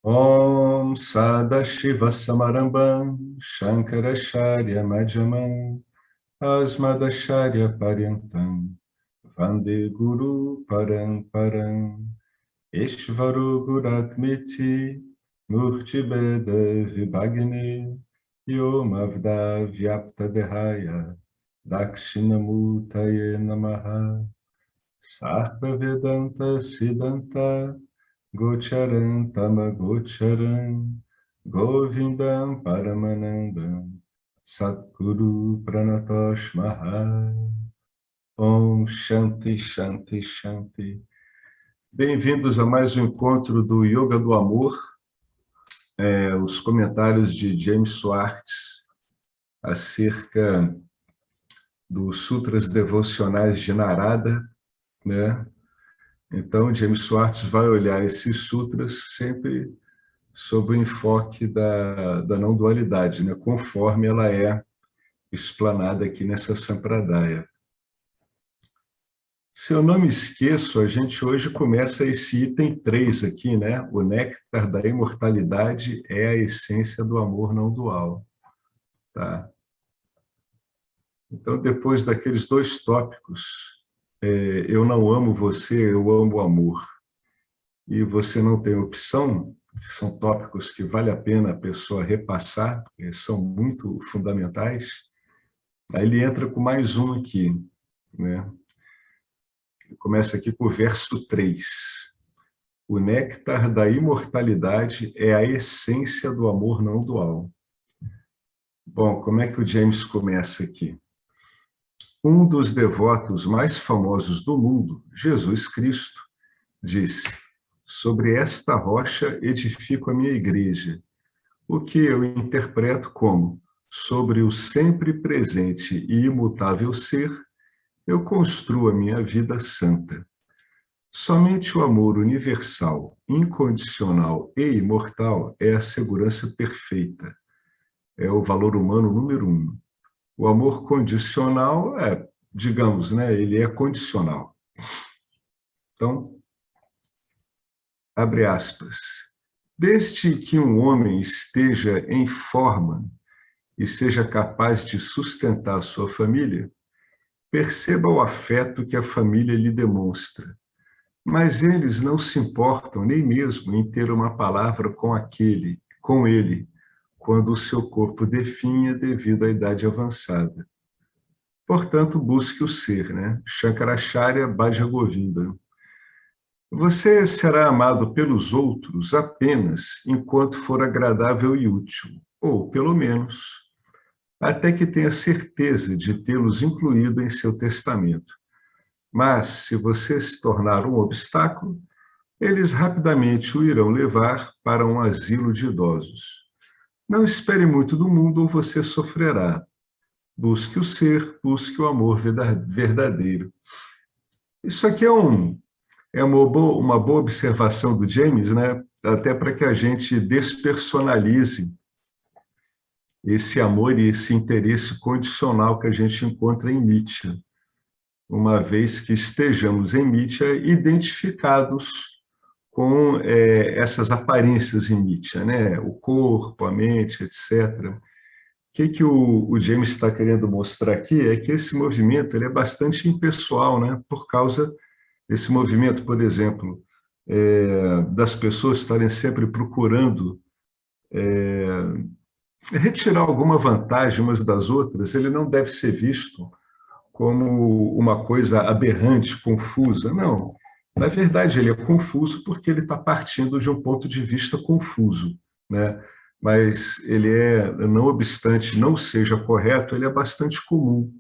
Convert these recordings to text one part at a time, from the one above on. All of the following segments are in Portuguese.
Om Sadashiva Samarambam Shankaracharya Madhyamam Asmadacharya Paryantam Vande Guru Paramparam Ishvaro Guratmiti Murti Beda Vibhagne Yomavda Vyapta Dehaya Dakshinamutaye Namaha Sarva Vedanta Siddhanta Gocharan Tamagocharan Govindam Paramanandam Satguru Pranatosh Maha Om Shanti Shanti Shanti. Bem-vindos a mais um encontro do Yoga do Amor, os comentários de James Swartz acerca dos Sutras Devocionais de Narada, né? Então, James Swartz vai olhar esses sutras sempre sob o enfoque da não-dualidade, né? Conforme ela é explanada aqui nessa Sampradaya. Se eu não me esqueço, a gente hoje começa esse item 3 aqui, né? O néctar da imortalidade é a essência do amor não dual. Tá? Então, depois daqueles dois tópicos, eu não amo você, eu amo o amor, e você não tem opção, são tópicos que vale a pena a pessoa repassar, porque são muito fundamentais. Aí ele entra com mais um aqui, né? Começa aqui com o verso 3. O néctar da imortalidade é a essência do amor não dual. Bom, como é que o James começa aqui? Um dos devotos mais famosos do mundo, Jesus Cristo, disse: sobre esta rocha edifico a minha igreja, o que eu interpreto como: sobre o sempre presente e imutável ser, eu construo a minha vida santa. Somente o amor universal, incondicional e imortal é a segurança perfeita. É o valor humano número 1. O amor condicional digamos, né, ele é condicional. Então, abre aspas. Desde que um homem esteja em forma e seja capaz de sustentar sua família, perceba o afeto que a família lhe demonstra. Mas eles não se importam nem mesmo em ter uma palavra com ele, quando o seu corpo definha devido à idade avançada. Portanto, busque o ser, né? Shankaracharya Bhajagovinda. Você será amado pelos outros apenas enquanto for agradável e útil, ou, pelo menos, até que tenha certeza de tê-los incluído em seu testamento. Mas, se você se tornar um obstáculo, eles rapidamente o irão levar para um asilo de idosos. Não espere muito do mundo ou você sofrerá. Busque o ser, busque o amor verdadeiro. Isso aqui é uma boa observação do James, né? Até para que a gente despersonalize esse amor e esse interesse condicional que a gente encontra em Nietzsche, uma vez que estejamos em Nietzsche identificados com essas aparências em Nietzsche, né? O corpo, a mente, etc. O que o James está querendo mostrar aqui é que esse movimento ele é bastante impessoal, né? Por causa desse movimento, por exemplo, das pessoas estarem sempre procurando retirar alguma vantagem umas das outras, ele não deve ser visto como uma coisa aberrante, confusa. Não. Na verdade, ele é confuso porque ele está partindo de um ponto de vista confuso, né? Mas ele não obstante não seja correto, ele é bastante comum,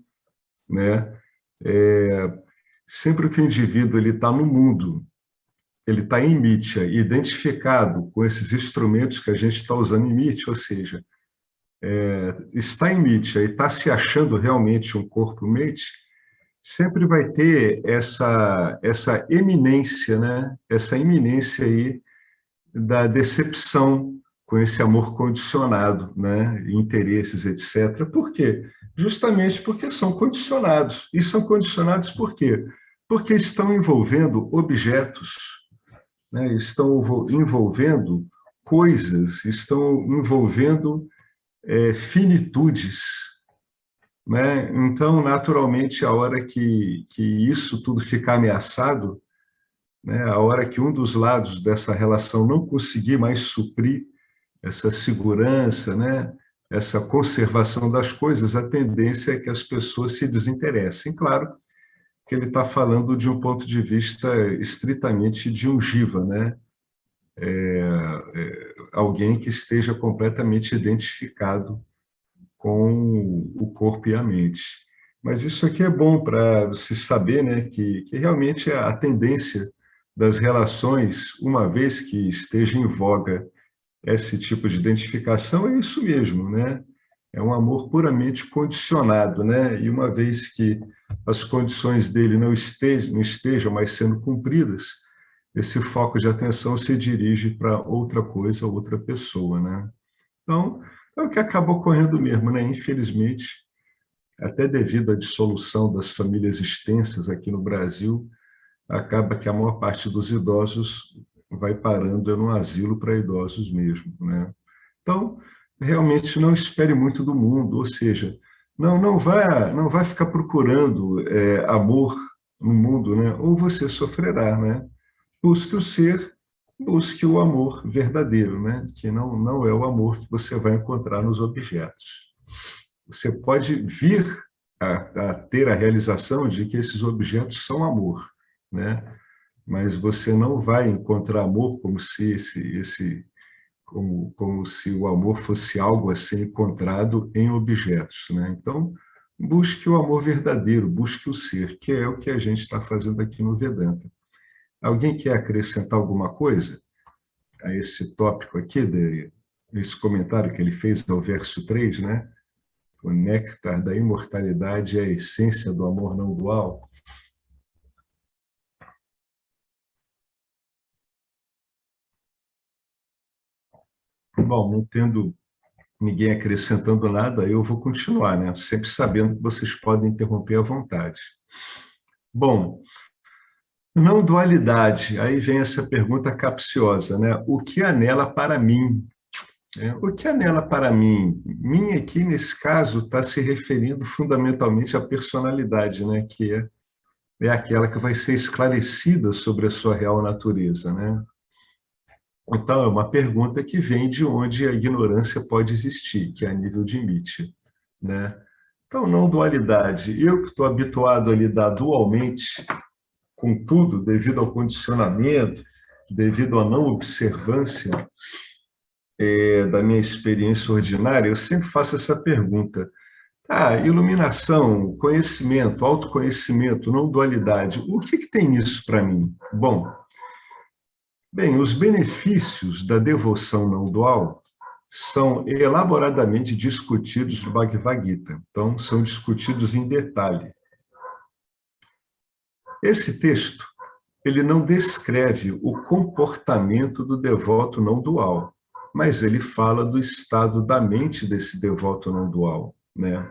né? Sempre que o indivíduo ele está no mundo, ele está em mítia, identificado com esses instrumentos que a gente está usando em mítia, ou seja, está em mítia e está se achando realmente um corpo-mente, sempre vai ter essa eminência, né? Essa iminência aí da decepção com esse amor condicionado, né? Interesses, etc. Por quê? Justamente porque são condicionados. E são condicionados por quê? Porque estão envolvendo objetos, né? Estão envolvendo coisas, estão envolvendo finitudes, né? Então, naturalmente, a hora que isso tudo ficar ameaçado, né, a hora que um dos lados dessa relação não conseguir mais suprir essa segurança, né, essa conservação das coisas, a tendência é que as pessoas se desinteressem. Claro que ele está falando de um ponto de vista estritamente de um jiva, né? Alguém que esteja completamente identificado com o corpo e a mente. Mas isso aqui é bom para se saber, né, que realmente a tendência das relações, uma vez que esteja em voga esse tipo de identificação, é isso mesmo, né? É um amor puramente condicionado, né? E uma vez que as condições dele não estejam mais sendo cumpridas, esse foco de atenção se dirige para outra coisa, outra pessoa, né? Então, é o que acabou ocorrendo mesmo, né? Infelizmente, até devido à dissolução das famílias extensas aqui no Brasil, acaba que a maior parte dos idosos vai parando no asilo para idosos mesmo, né? Então, realmente não espere muito do mundo, ou seja, não vai ficar procurando amor no mundo, né? Ou você sofrerá, né? Busque o ser, busque o amor verdadeiro, né? Que não é o amor que você vai encontrar nos objetos. Você pode vir a ter a realização de que esses objetos são amor, né? Mas você não vai encontrar amor como se o amor fosse algo a ser encontrado em objetos, né? Então, busque o amor verdadeiro, busque o ser, que é o que a gente está fazendo aqui no Vedanta. Alguém quer acrescentar alguma coisa a esse tópico aqui, esse comentário que ele fez ao verso 3, né? O néctar da imortalidade é a essência do amor não dual. Bom, não tendo ninguém acrescentando nada, eu vou continuar, né? Sempre sabendo que vocês podem interromper à vontade. Bom, não dualidade. Aí vem essa pergunta capciosa, né? O que anela para mim? O que anela para mim? Mim aqui, nesse caso, está se referindo fundamentalmente à personalidade, né? Que é aquela que vai ser esclarecida sobre a sua real natureza, né? Então, é uma pergunta que vem de onde a ignorância pode existir, que é a nível de Nietzsche, né? Então, não dualidade. Eu que estou habituado a lidar dualmente com tudo, devido ao condicionamento, devido à não observância da minha experiência ordinária, eu sempre faço essa pergunta. Iluminação, conhecimento, autoconhecimento, não dualidade, o que tem isso para mim? Bom, bem, os benefícios da devoção não dual são elaboradamente discutidos no Bhagavad Gita. Então, são discutidos em detalhe. Esse texto, ele não descreve o comportamento do devoto não dual, mas ele fala do estado da mente desse devoto não dual, né?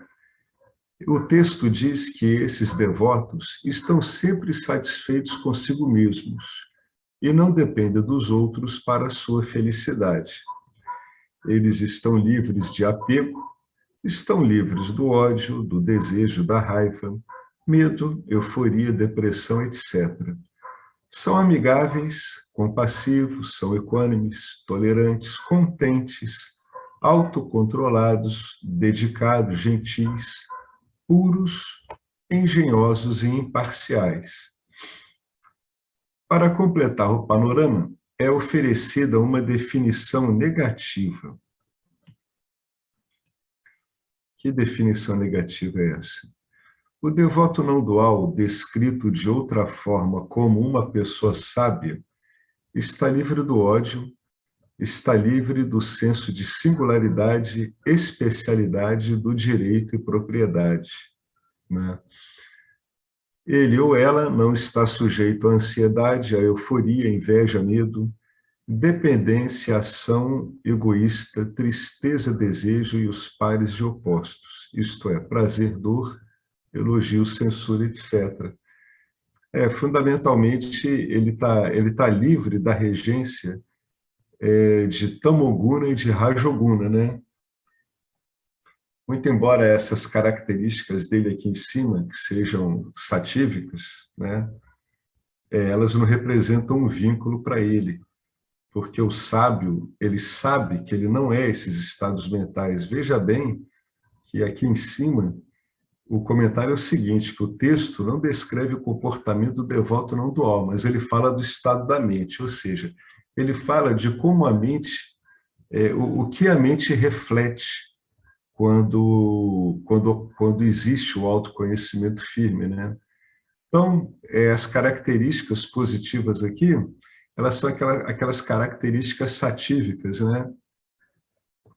O texto diz que esses devotos estão sempre satisfeitos consigo mesmos e não dependem dos outros para a sua felicidade. Eles estão livres de apego, estão livres do ódio, do desejo, da raiva, medo, euforia, depressão, etc. São amigáveis, compassivos, são equânimes, tolerantes, contentes, autocontrolados, dedicados, gentis, puros, engenhosos e imparciais. Para completar o panorama, é oferecida uma definição negativa. Que definição negativa é essa? O devoto não dual, descrito de outra forma como uma pessoa sábia, está livre do ódio, está livre do senso de singularidade, especialidade do direito e propriedade, né? Ele ou ela não está sujeito à ansiedade, à euforia, inveja, medo, dependência, ação egoísta, tristeza, desejo e os pares de opostos, isto é, prazer, dor, elogio, censura, etc. Fundamentalmente, ele tá livre da regência de Tamoguna e de Rajoguna, né? Muito embora essas características dele aqui em cima, que sejam satívicas, né? Elas não representam um vínculo para ele, porque o sábio, ele sabe que ele não é esses estados mentais. Veja bem que aqui em cima, o comentário é o seguinte, que o texto não descreve o comportamento do devoto não dual, mas ele fala do estado da mente, ou seja, ele fala de como a mente, o que a mente reflete quando existe o autoconhecimento firme, né? Então, as características positivas aqui, elas são aquelas características satívicas, né?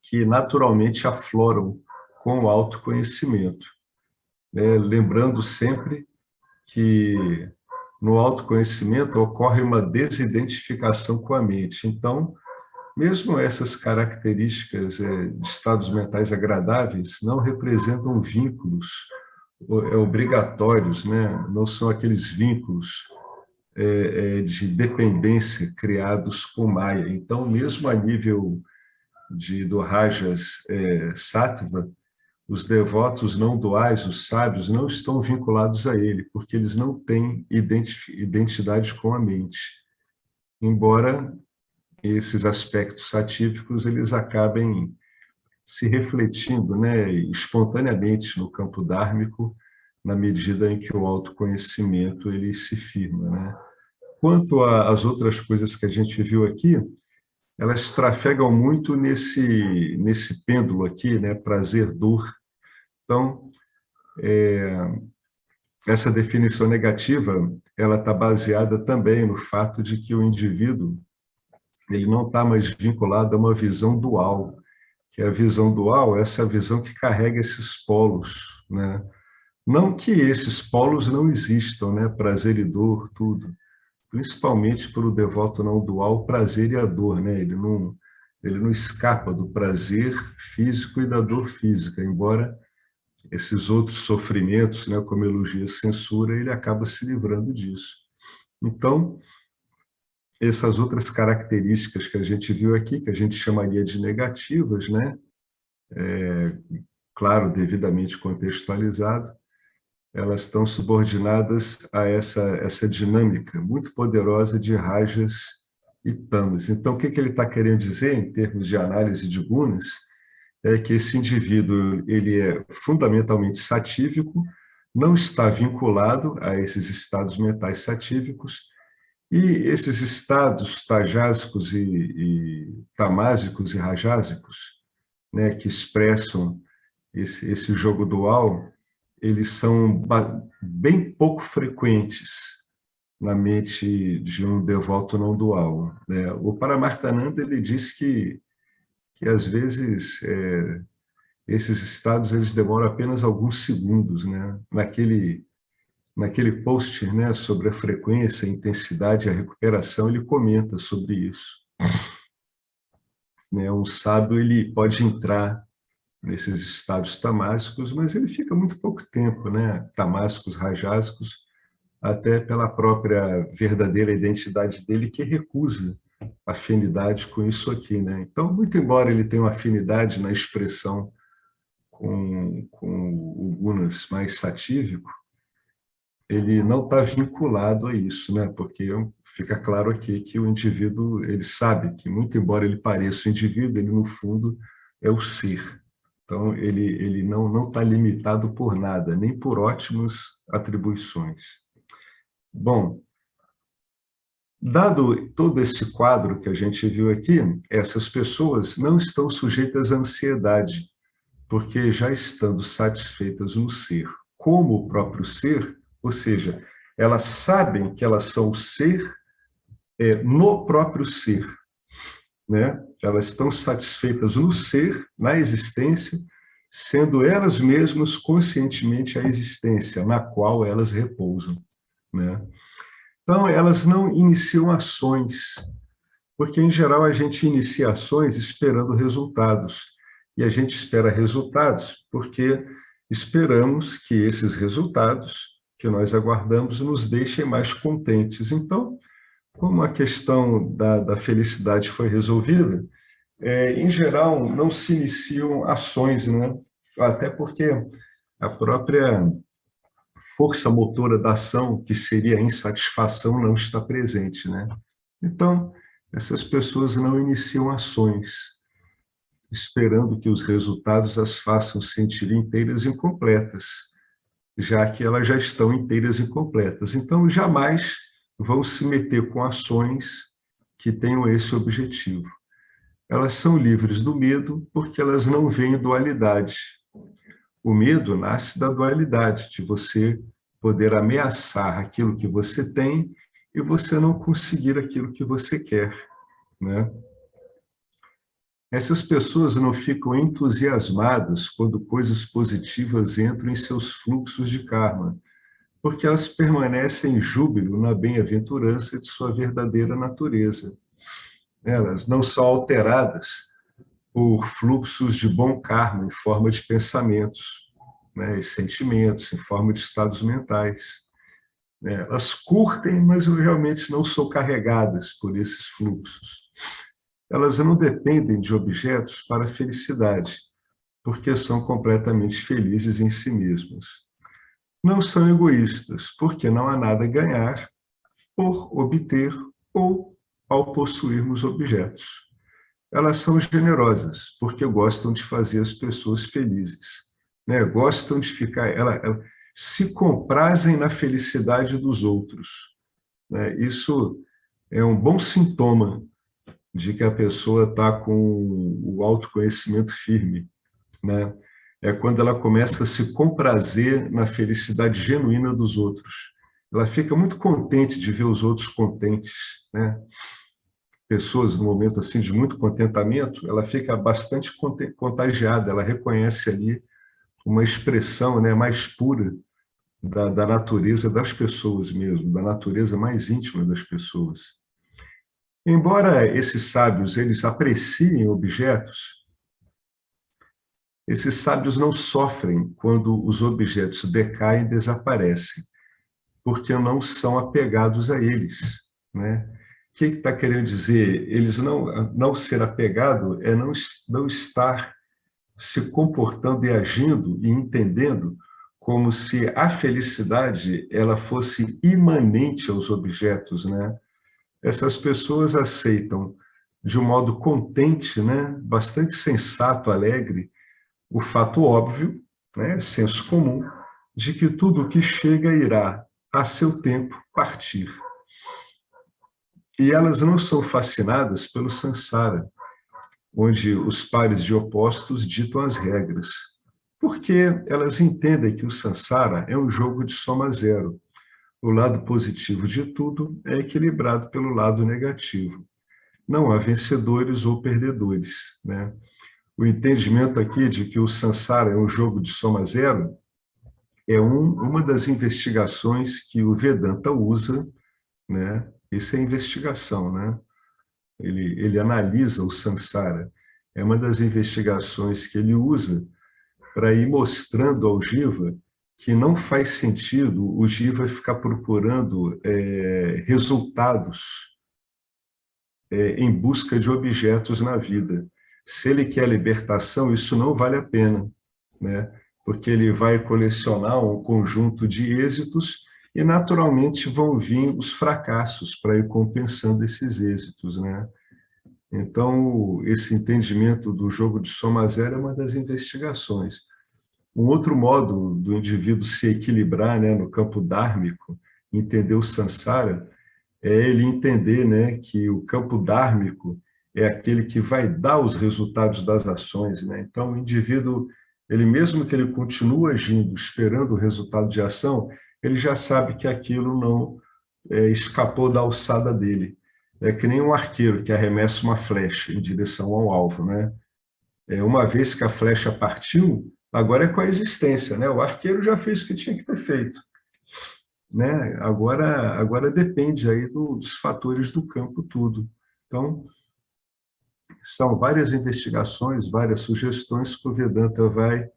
Que naturalmente afloram com o autoconhecimento, né? Lembrando sempre que no autoconhecimento ocorre uma desidentificação com a mente. Então, mesmo essas características de estados mentais agradáveis não representam vínculos obrigatórios, né? Não são aqueles vínculos de dependência criados com Maya. Então, mesmo a nível do Rajas Sattva, os devotos não duais, os sábios, não estão vinculados a ele, porque eles não têm identidade com a mente. Embora esses aspectos satívicos eles acabem se refletindo, né, espontaneamente no campo dármico, na medida em que o autoconhecimento ele se firma, né? Quanto às outras coisas que a gente viu aqui, elas trafegam muito nesse pêndulo aqui, né, prazer-dor. Então, essa definição negativa, ela está baseada também no fato de que o indivíduo ele não está mais vinculado a uma visão dual, que é a visão dual, essa visão que carrega esses polos, né? Não que esses polos não existam, né? Prazer e dor, tudo. Principalmente para o devoto não dual, o prazer e a dor, né? Ele não escapa do prazer físico e da dor física, embora esses outros sofrimentos, né, como elogia e censura, ele acaba se livrando disso. Então, essas outras características que a gente viu aqui, que a gente chamaria de negativas, né? Claro, devidamente contextualizado, elas estão subordinadas a essa dinâmica muito poderosa de rajas e tamas. Então, o que ele está querendo dizer, em termos de análise de gunas, é que esse indivíduo ele é fundamentalmente satívico, não está vinculado a esses estados mentais satívicos, e esses estados tajásicos e tamásicos e rajásicos, né, que expressam esse jogo dual, eles são bem pouco frequentes na mente de um devoto não dual, né? O Paramarthananda ele diz que às vezes esses estados eles demoram apenas alguns segundos, né? Naquele post, né, sobre a frequência, a intensidade e a recuperação, ele comenta sobre isso, né? Um sábio ele pode entrar nesses estados tamásicos, mas ele fica muito pouco tempo, né? Tamásicos, rajásicos, até pela própria verdadeira identidade dele, que recusa afinidade com isso aqui, né? Então, muito embora ele tenha uma afinidade na expressão com o gunas mais satívico, ele não está vinculado a isso, né? Porque fica claro aqui que o indivíduo, ele sabe que, muito embora ele pareça o indivíduo, ele, no fundo, é o ser. Então, ele não está limitado por nada, nem por ótimas atribuições. Bom, dado todo esse quadro que a gente viu aqui, essas pessoas não estão sujeitas à ansiedade, porque já estando satisfeitas no ser como o próprio ser, ou seja, elas sabem que elas são o ser no próprio ser, né? Elas estão satisfeitas no ser, na existência, sendo elas mesmas conscientemente a existência na qual elas repousam, né? Então, elas não iniciam ações, porque, em geral, a gente inicia ações esperando resultados. E a gente espera resultados porque esperamos que esses resultados que nós aguardamos nos deixem mais contentes. Então, como a questão da felicidade foi resolvida, em geral, não se iniciam ações, né? Até porque a própria força motora da ação, que seria a insatisfação, não está presente, né? Então, essas pessoas não iniciam ações, esperando que os resultados as façam sentir inteiras e incompletas, já que elas já estão inteiras e completas. Então, jamais vão se meter com ações que tenham esse objetivo. Elas são livres do medo porque elas não veem dualidade. O medo nasce da dualidade, de você poder ameaçar aquilo que você tem e você não conseguir aquilo que você quer, né? Essas pessoas não ficam entusiasmadas quando coisas positivas entram em seus fluxos de karma, porque elas permanecem em júbilo na bem-aventurança de sua verdadeira natureza. Elas não são alteradas por fluxos de bom karma em forma de pensamentos, né, e sentimentos, em forma de estados mentais. Elas curtem, mas realmente não são carregadas por esses fluxos. Elas não dependem de objetos para a felicidade, porque são completamente felizes em si mesmas. Não são egoístas, porque não há nada a ganhar por obter ou ao possuirmos objetos. Elas são generosas, porque gostam de fazer as pessoas felizes, né? Gostam de ficar, ela se comprazem na felicidade dos outros, né? Isso é um bom sintoma de que a pessoa está com o autoconhecimento firme, né? É quando ela começa a se comprazer na felicidade genuína dos outros. Ela fica muito contente de ver os outros contentes, né? Pessoas no momento assim de muito contentamento, ela fica bastante contagiada, ela reconhece ali uma expressão, né, mais pura da natureza das pessoas mesmo, da natureza mais íntima das pessoas. Embora esses sábios eles apreciem objetos, esses sábios não sofrem quando os objetos decaem e desaparecem, porque não são apegados a eles, né? O que está querendo dizer? Eles não ser apegado é não estar se comportando e agindo e entendendo como se a felicidade ela fosse imanente aos objetos, né? Essas pessoas aceitam de um modo contente, né, bastante sensato, alegre, o fato óbvio, né, senso comum, de que tudo o que chega irá, a seu tempo, partir. E elas não são fascinadas pelo samsara, onde os pares de opostos ditam as regras, porque elas entendem que o samsara é um jogo de soma zero. O lado positivo de tudo é equilibrado pelo lado negativo. Não há vencedores ou perdedores, né? O entendimento aqui de que o samsara é um jogo de soma zero é uma das investigações que o Vedanta usa, né? Isso é investigação, né? Ele analisa o samsara. É uma das investigações que ele usa para ir mostrando ao jiva que não faz sentido o jiva ficar procurando resultados em busca de objetos na vida. Se ele quer libertação, isso não vale a pena, né? Porque ele vai colecionar um conjunto de êxitos e, naturalmente, vão vir os fracassos para ir compensando esses êxitos, né? Então, esse entendimento do jogo de soma zero é uma das investigações. Um outro modo do indivíduo se equilibrar, né, no campo dármico, entender o samsara, é ele entender, né, que o campo dármico é aquele que vai dar os resultados das ações, né? Então, o indivíduo, ele mesmo que ele continue agindo, esperando o resultado de ação, ele já sabe que aquilo não escapou da alçada dele. É que nem um arqueiro que arremessa uma flecha em direção ao alvo, né? Uma vez que a flecha partiu, agora é com a existência, né? O arqueiro já fez o que tinha que ter feito, né? Agora depende aí dos fatores do campo tudo. Então, são várias investigações, várias sugestões que o Vedanta vai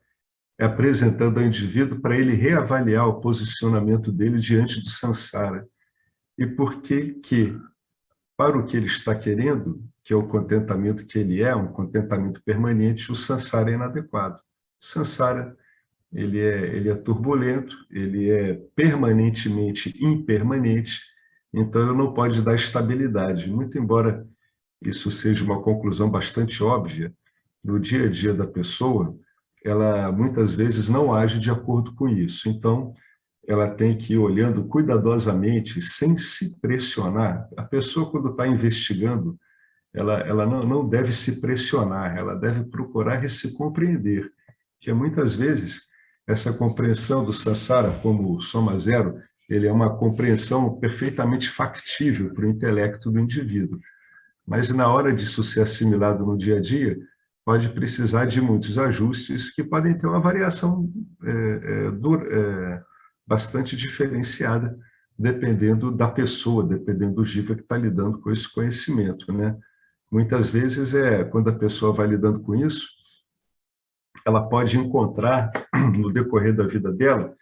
apresentando ao indivíduo para ele reavaliar o posicionamento dele diante do samsara. E por que para o que ele está querendo, que é o contentamento que ele é, um contentamento permanente, o samsara é inadequado. O samsara, ele é turbulento, ele é permanentemente impermanente, então ele não pode dar estabilidade. Muito embora isso seja uma conclusão bastante óbvia, no dia a dia da pessoa, ela muitas vezes não age de acordo com isso. Então, ela tem que ir olhando cuidadosamente, sem se pressionar. A pessoa, quando está investigando, ela não deve se pressionar, ela deve procurar se compreender, que muitas vezes essa compreensão do samsara como soma zero, ele é uma compreensão perfeitamente factível para o intelecto do indivíduo. Mas na hora disso ser assimilado no dia a dia, pode precisar de muitos ajustes que podem ter uma variação bastante diferenciada, dependendo da pessoa, dependendo do jiva que está lidando com esse conhecimento, né? Muitas vezes, quando a pessoa vai lidando com isso, ela pode encontrar, no decorrer da vida dela,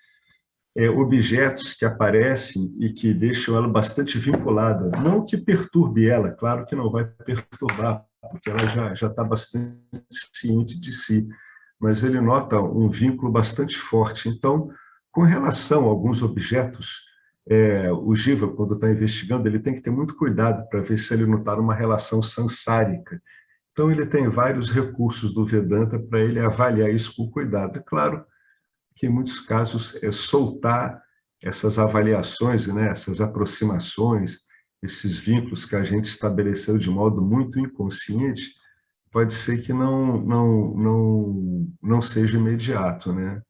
objetos que aparecem e que deixam ela bastante vinculada. Não que perturbe ela, claro que não vai perturbar, porque ela já está bastante ciente de si, mas ele nota um vínculo bastante forte. Então, com relação a alguns objetos, o jiva, quando está investigando, ele tem que ter muito cuidado para ver se ele não está numa relação sansárica. Então, ele tem vários recursos do Vedanta para ele avaliar isso com cuidado. É claro que, em muitos casos, soltar essas avaliações, né, essas aproximações, esses vínculos que a gente estabeleceu de modo muito inconsciente, pode ser que não seja imediato, né?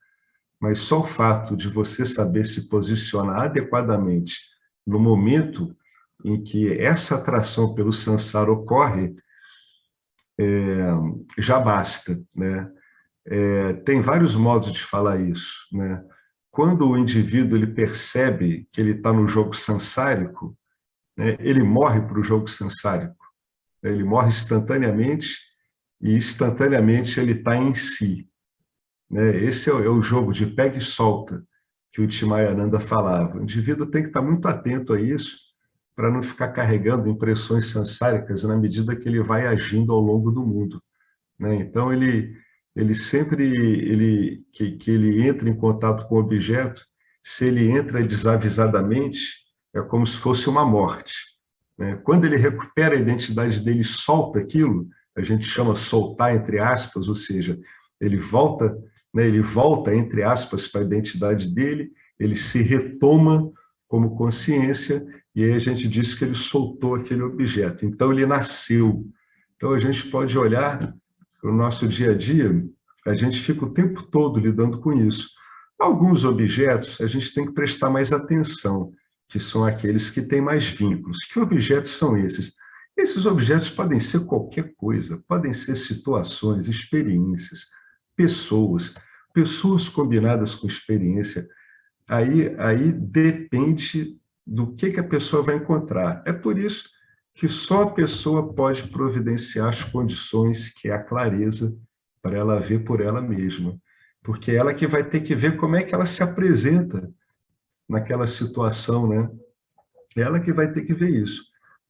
Mas só o fato de você saber se posicionar adequadamente no momento em que essa atração pelo samsara ocorre, já basta, né? Tem vários modos de falar isso, né? Quando o indivíduo ele percebe que ele está no jogo sansárico, né, ele morre para o jogo sansárico, né? Ele morre instantaneamente e instantaneamente ele está em si, né? Esse é o jogo de pega e solta que o Timayananda falava. O indivíduo tem que estar muito atento a isso para não ficar carregando impressões sansáricas na medida que ele vai agindo ao longo do mundo, né? Então, ele sempre que ele entra em contato com o objeto, se ele entra desavisadamente, é como se fosse uma morte, né? Quando ele recupera a identidade dele e solta aquilo, a gente chama soltar entre aspas, ou seja, ele volta, né, entre aspas para a identidade dele, ele se retoma como consciência, e aí a gente diz que ele soltou aquele objeto. Então, ele nasceu. Então, a gente pode olhar para o nosso dia a dia, a gente fica o tempo todo lidando com isso. Alguns objetos a gente tem que prestar mais atenção, que são aqueles que têm mais vínculos. Que objetos são esses? Esses objetos podem ser qualquer coisa, podem ser situações, experiências, pessoas combinadas com experiência. Aí depende do que a pessoa vai encontrar. É por isso que só a pessoa pode providenciar as condições, que é a clareza, para ela ver por ela mesma. Porque é ela que vai ter que ver como é que ela se apresenta naquela situação, né? É ela que vai ter que ver isso.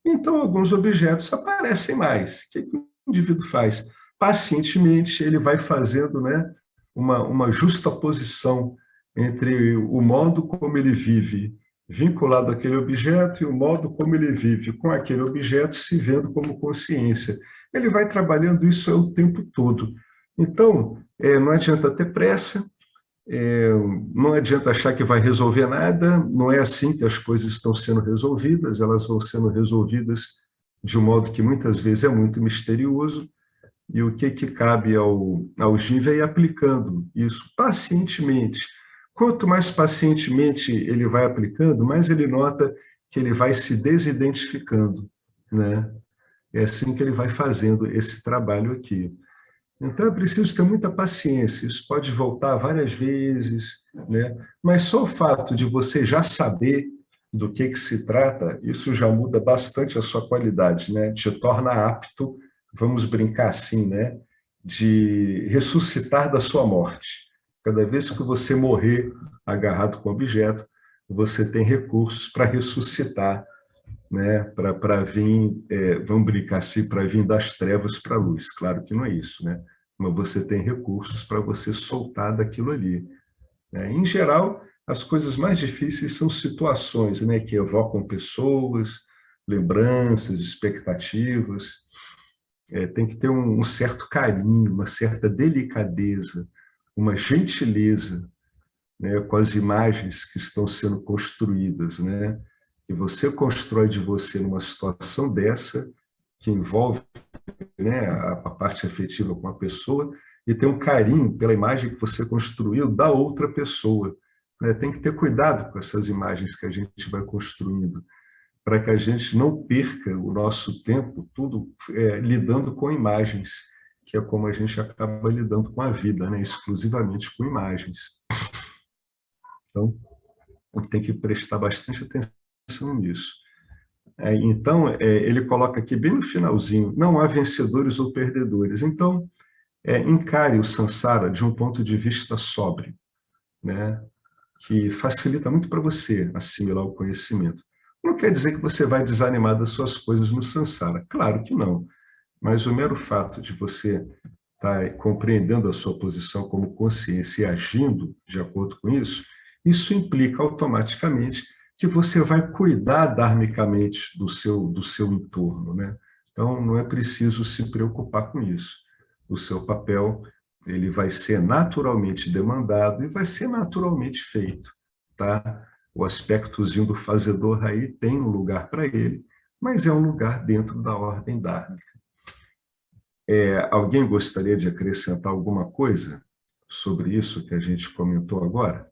Então, alguns objetos aparecem mais. O que o indivíduo faz? Pacientemente, ele vai fazendo, né, uma justa posição entre o modo como ele vive vinculado àquele objeto e o modo como ele vive com aquele objeto, se vendo como consciência. Ele vai trabalhando isso o tempo todo. Então, não adianta ter pressa, não adianta achar que vai resolver nada, não é assim que as coisas estão sendo resolvidas, elas vão sendo resolvidas de um modo que muitas vezes é muito misterioso, e o que cabe ao jiva é ir aplicando isso pacientemente. Quanto mais pacientemente ele vai aplicando, mais ele nota que ele vai se desidentificando, né? É assim que ele vai fazendo esse trabalho aqui. Então, é preciso ter muita paciência. Isso pode voltar várias vezes, né? Mas só o fato de você já saber do que se trata, isso já muda bastante a sua qualidade, né? Te torna apto, vamos brincar assim, né, de ressuscitar da sua morte. Cada vez que você morrer agarrado com o objeto, você tem recursos para ressuscitar né, para vir, vamos brincar assim, para vir das trevas para a luz. Claro que não é isso, né? Mas você tem recursos para você soltar daquilo ali, né? Em geral, as coisas mais difíceis são situações, né, que evocam pessoas, lembranças, expectativas. Tem que ter um certo carinho, uma certa delicadeza, uma gentileza, né, com as imagens que estão sendo construídas, né? Que você constrói de você numa situação dessa, que envolve, né, a parte afetiva com a pessoa, e tem um carinho pela imagem que você construiu da outra pessoa, né? Tem que ter cuidado com essas imagens que a gente vai construindo, para que a gente não perca o nosso tempo tudo lidando com imagens, que é como a gente acaba lidando com a vida, né? Exclusivamente com imagens. Então, tem que prestar bastante atenção nisso. Então, ele coloca aqui bem no finalzinho, não há vencedores ou perdedores. Então, encare o samsara de um ponto de vista sóbrio, né? Que facilita muito para você assimilar o conhecimento. Não quer dizer que você vai desanimar das suas coisas no samsara, claro que não. Mas o mero fato de você estar compreendendo a sua posição como consciência e agindo de acordo com isso, isso implica automaticamente que você vai cuidar dharmicamente do seu entorno, né? Então, não é preciso se preocupar com isso. O seu papel, ele vai ser naturalmente demandado e vai ser naturalmente feito, tá? O aspectozinho do fazedor aí tem um lugar para ele, mas é um lugar dentro da ordem dármica. Alguém gostaria de acrescentar alguma coisa sobre isso que a gente comentou agora?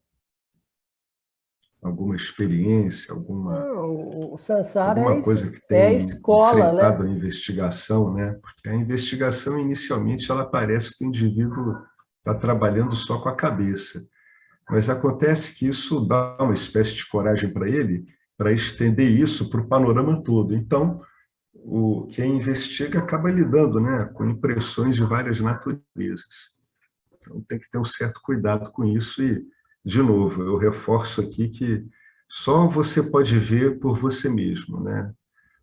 Alguma experiência, O Sansara alguma coisa que é a tem escola, enfrentado né? a investigação, né? Porque a investigação, inicialmente, ela parece que o indivíduo está trabalhando só com a cabeça. Mas acontece que isso dá uma espécie de coragem para ele, para estender isso para o panorama todo. Então, quem investiga acaba lidando, né, com impressões de várias naturezas. Então, tem que ter um certo cuidado com isso e, de novo, eu reforço aqui que só você pode ver por você mesmo, né?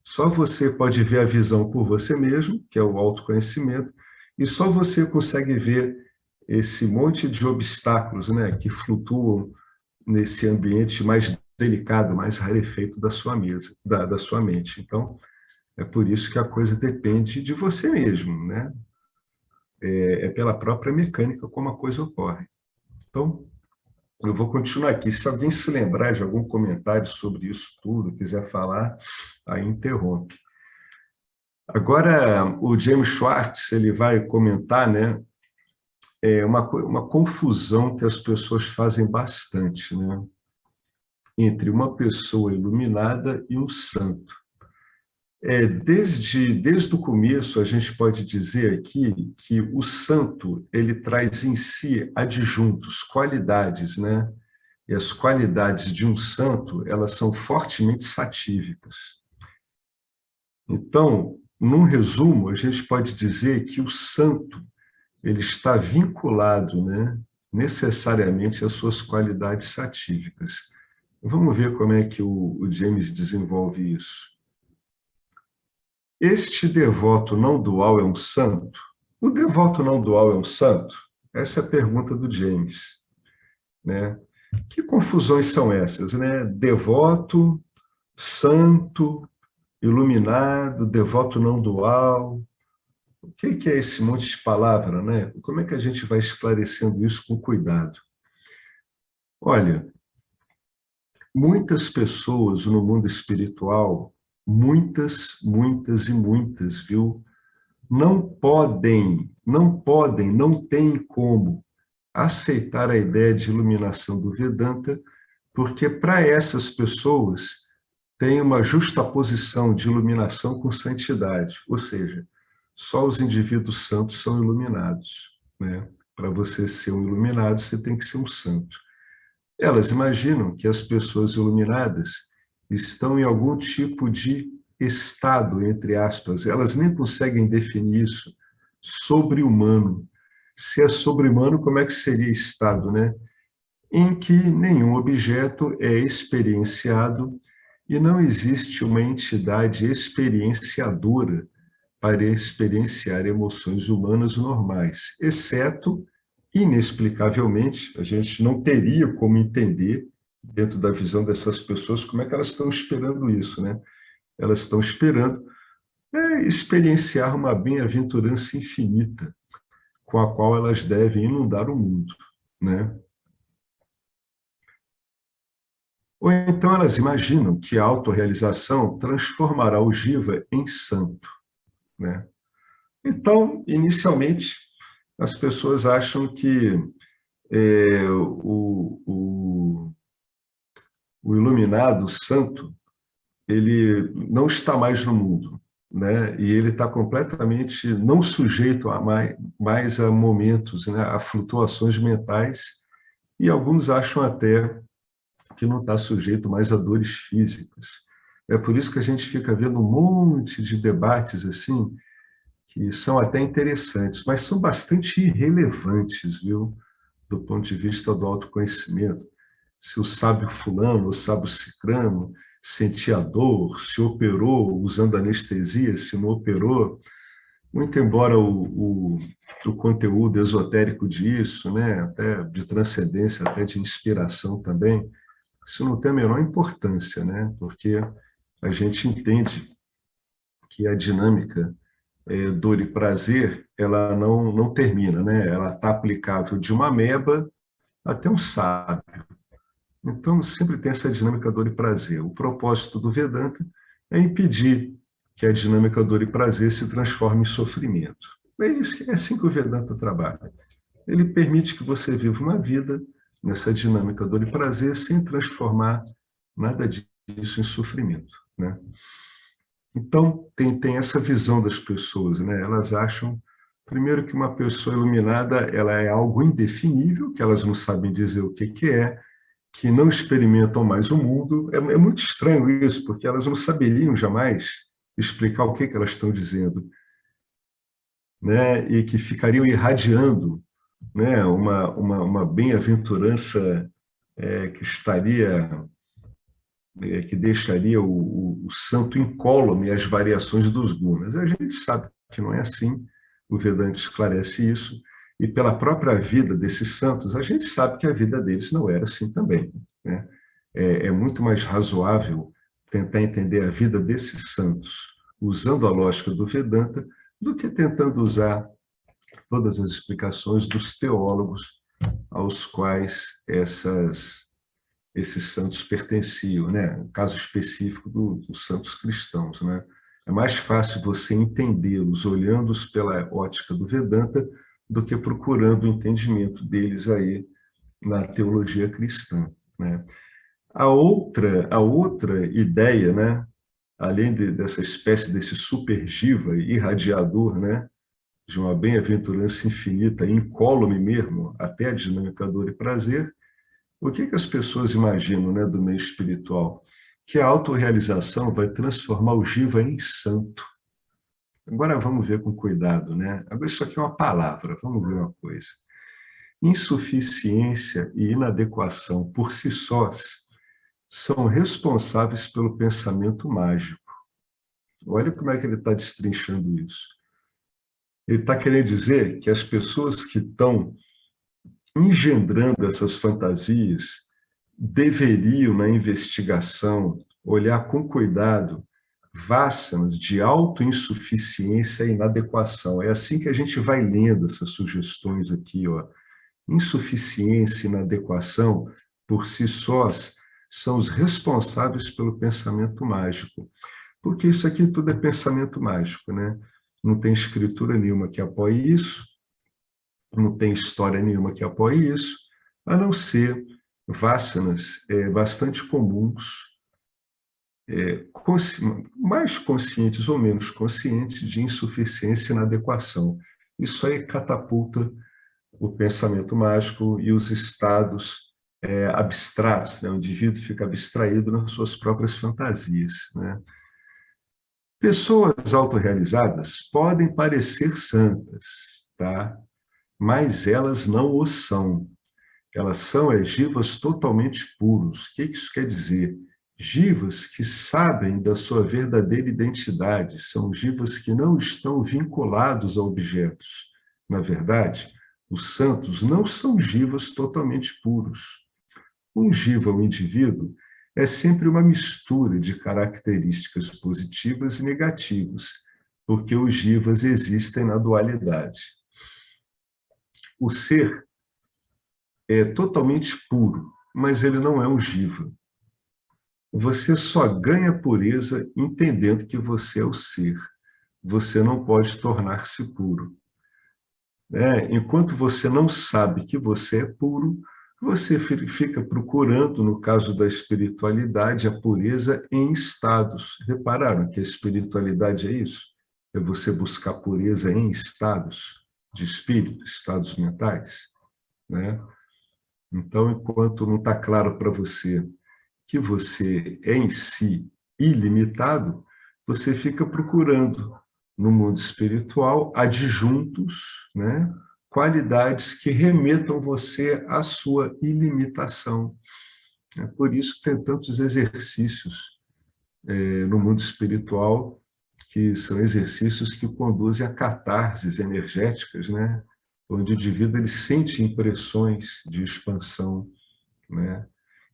Só você pode ver a visão por você mesmo, que é o autoconhecimento, e só você consegue ver esse monte de obstáculos, né, que flutuam nesse ambiente mais delicado, mais rarefeito da sua mesa, da sua mente. Então, é por isso que a coisa depende de você mesmo, né? Pela própria mecânica como a coisa ocorre. Então, eu vou continuar aqui. Se alguém se lembrar de algum comentário sobre isso tudo, quiser falar, aí interrompe. Agora, o James Schwartz, ele vai comentar, né, uma confusão que as pessoas fazem bastante, né, entre uma pessoa iluminada e um santo. Desde o começo, a gente pode dizer aqui que o santo, ele traz em si adjuntos, qualidades, né? E as qualidades de um santo, elas são fortemente satívicas. Então, num resumo, a gente pode dizer que o santo, ele está vinculado, né, necessariamente às suas qualidades satívicas. Vamos ver como é que o James desenvolve isso. Este devoto não dual é um santo? O devoto não dual é um santo? Essa é a pergunta do James, né? Que confusões são essas, né? Devoto, santo, iluminado, devoto não dual. O que é esse monte de palavra, né? Como é que a gente vai esclarecendo isso com cuidado? Olha, muitas pessoas no mundo espiritual, muitas e muitas, viu? Não têm como aceitar a ideia de iluminação do Vedanta, porque para essas pessoas tem uma justaposição de iluminação com santidade, ou seja, só os indivíduos santos são iluminados, né? Para você ser um iluminado, você tem que ser um santo. Elas imaginam que as pessoas iluminadas estão em algum tipo de estado, entre aspas, elas nem conseguem definir isso, sobre-humano. Se é sobre-humano, como é que seria estado, né? Em que nenhum objeto é experienciado e não existe uma entidade experienciadora para experienciar emoções humanas normais, exceto, inexplicavelmente, a gente não teria como entender, dentro da visão dessas pessoas, como é que elas estão esperando isso, né? Elas estão esperando experienciar uma bem-aventurança infinita, com a qual elas devem inundar o mundo, né? Ou então elas imaginam que a autorrealização transformará o Jiva em santo, né? Então, inicialmente, as pessoas acham que o iluminado, o santo, ele não está mais no mundo, né? E ele está completamente não sujeito a mais a momentos, né? A flutuações mentais, e alguns acham até que não está sujeito mais a dores físicas. É por isso que a gente fica vendo um monte de debates assim, que são até interessantes, mas são bastante irrelevantes, viu? Do ponto de vista do autoconhecimento. Se o sábio fulano, o sábio cicrano, sentia dor, se operou usando anestesia, se não operou, muito embora o conteúdo esotérico disso, né, até de transcendência, até de inspiração também, isso não tem a menor importância, né, porque a gente entende que a dinâmica dor e prazer, ela não termina, né, ela está aplicável de uma ameba até um sábio. Então, sempre tem essa dinâmica dor e prazer. O propósito do Vedanta é impedir que a dinâmica dor e prazer se transforme em sofrimento. É assim que o Vedanta trabalha. Ele permite que você viva uma vida nessa dinâmica dor e prazer sem transformar nada disso em sofrimento, né? Então, tem essa visão das pessoas, né? Elas acham, primeiro, que uma pessoa iluminada ela é algo indefinível, que elas não sabem dizer o que é, que não experimentam mais o mundo. É muito estranho isso, porque elas não saberiam jamais explicar o que elas estão dizendo, né? E que ficariam irradiando, né? Uma bem-aventurança que estaria, que deixaria o santo incólume às variações dos gunas. A gente sabe que não é assim, o Vedanta esclarece isso, e pela própria vida desses santos, a gente sabe que a vida deles não era assim também, né? É muito mais razoável tentar entender a vida desses santos usando a lógica do Vedanta do que tentando usar todas as explicações dos teólogos aos quais esses santos pertenciam, né? No caso específico dos santos cristãos, né? É mais fácil você entendê-los olhando-os pela ótica do Vedanta do que procurando o entendimento deles aí na teologia cristã, né? A outra ideia, né, além dessa espécie desse super jiva irradiador, né, de uma bem-aventurança infinita, incólume mesmo, até a dinâmica dor e prazer, o que as pessoas imaginam, né, do meio espiritual? Que a autorrealização vai transformar o jiva em santo. Agora vamos ver com cuidado, né? Agora isso aqui é uma palavra, vamos ver uma coisa. Insuficiência e inadequação por si sós são responsáveis pelo pensamento mágico. Olha como é que ele está destrinchando isso. Ele está querendo dizer que as pessoas que estão engendrando essas fantasias deveriam, na investigação, olhar com cuidado vássanas de autoinsuficiência e inadequação. É assim que a gente vai lendo essas sugestões aqui, ó. Insuficiência e inadequação, por si sós, são os responsáveis pelo pensamento mágico. Porque isso aqui tudo é pensamento mágico, né? Não tem escritura nenhuma que apoie isso, não tem história nenhuma que apoie isso, a não ser vássanas bastante comuns, mais conscientes ou menos conscientes, de insuficiência e inadequação. Isso aí catapulta o pensamento mágico e os estados abstratos, né? O indivíduo fica abstraído nas suas próprias fantasias, né? Pessoas autorrealizadas podem parecer santas, tá? Mas elas não o são. Elas são jivas totalmente puros. O que isso quer dizer? Jivas que sabem da sua verdadeira identidade, são jivas que não estão vinculados a objetos. Na verdade, os santos não são jivas totalmente puros. Um jiva, o indivíduo, é sempre uma mistura de características positivas e negativas, porque os jivas existem na dualidade. O ser é totalmente puro, mas ele não é um jiva. Você só ganha pureza entendendo que você é o ser. Você não pode tornar-se puro. Enquanto você não sabe que você é puro, você fica procurando, no caso da espiritualidade, a pureza em estados. Repararam que a espiritualidade é isso? É você buscar pureza em estados de espírito, estados mentais, né? Então, enquanto não está claro para você que você é em si ilimitado, você fica procurando no mundo espiritual adjuntos, né? Qualidades que remetam você à sua ilimitação. É por isso que tem tantos exercícios no mundo espiritual, que são exercícios que conduzem a catarses energéticas, né? Onde o indivíduo ele sente impressões de expansão, né?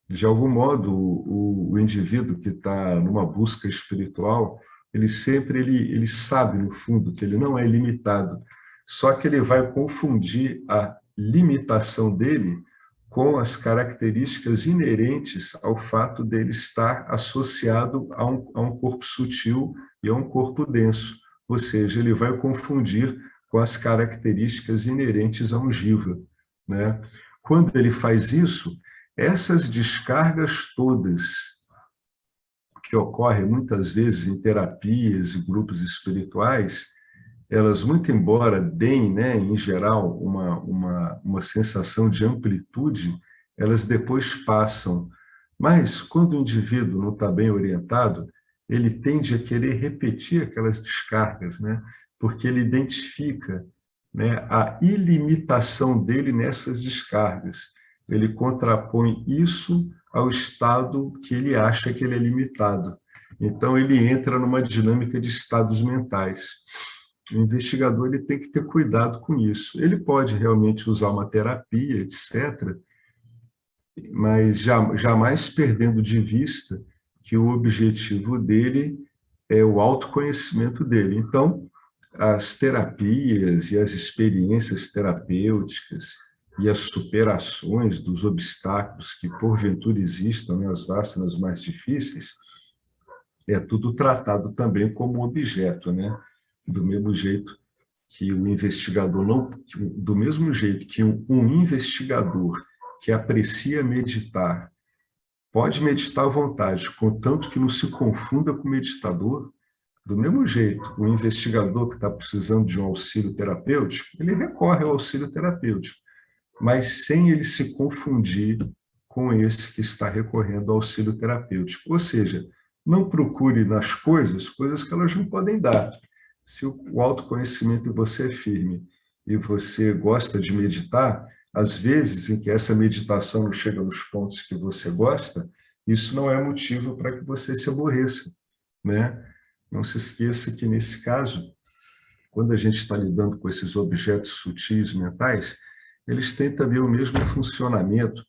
De algum modo, o indivíduo que está numa busca espiritual, ele sempre ele sabe, no fundo, que ele não é ilimitado, só que ele vai confundir a limitação dele com as características inerentes ao fato dele estar associado a um corpo sutil e a um corpo denso, ou seja, ele vai confundir com as características inerentes a um jiva, né? Quando ele faz isso, essas descargas todas que ocorrem muitas vezes em terapias e grupos espirituais, elas, muito embora deem, né, em geral, uma sensação de amplitude, elas depois passam. Mas, quando o indivíduo não está bem orientado, ele tende a querer repetir aquelas descargas, né, porque ele identifica, né, a ilimitação dele nessas descargas. Ele contrapõe isso ao estado que ele acha que ele é limitado. Então, ele entra numa dinâmica de estados mentais. O investigador ele tem que ter cuidado com isso. Ele pode realmente usar uma terapia, etc., mas jamais perdendo de vista que o objetivo dele é o autoconhecimento dele. Então, as terapias e as experiências terapêuticas e as superações dos obstáculos que porventura existam nas vacinas mais difíceis, é tudo tratado também como objeto, né? Do mesmo jeito que o investigador não, do mesmo jeito que um investigador que aprecia meditar pode meditar à vontade, contanto que não se confunda com o meditador, do mesmo jeito, o investigador que está precisando de um auxílio terapêutico, ele recorre ao auxílio terapêutico, mas sem ele se confundir com esse que está recorrendo ao auxílio terapêutico. Ou seja, não procure nas coisas que elas não podem dar. Se o autoconhecimento de você é firme e você gosta de meditar, às vezes em que essa meditação não chega nos pontos que você gosta, isso não é motivo para que você se aborreça, né? Não se esqueça que, nesse caso, quando a gente está lidando com esses objetos sutis mentais, eles têm também o mesmo funcionamento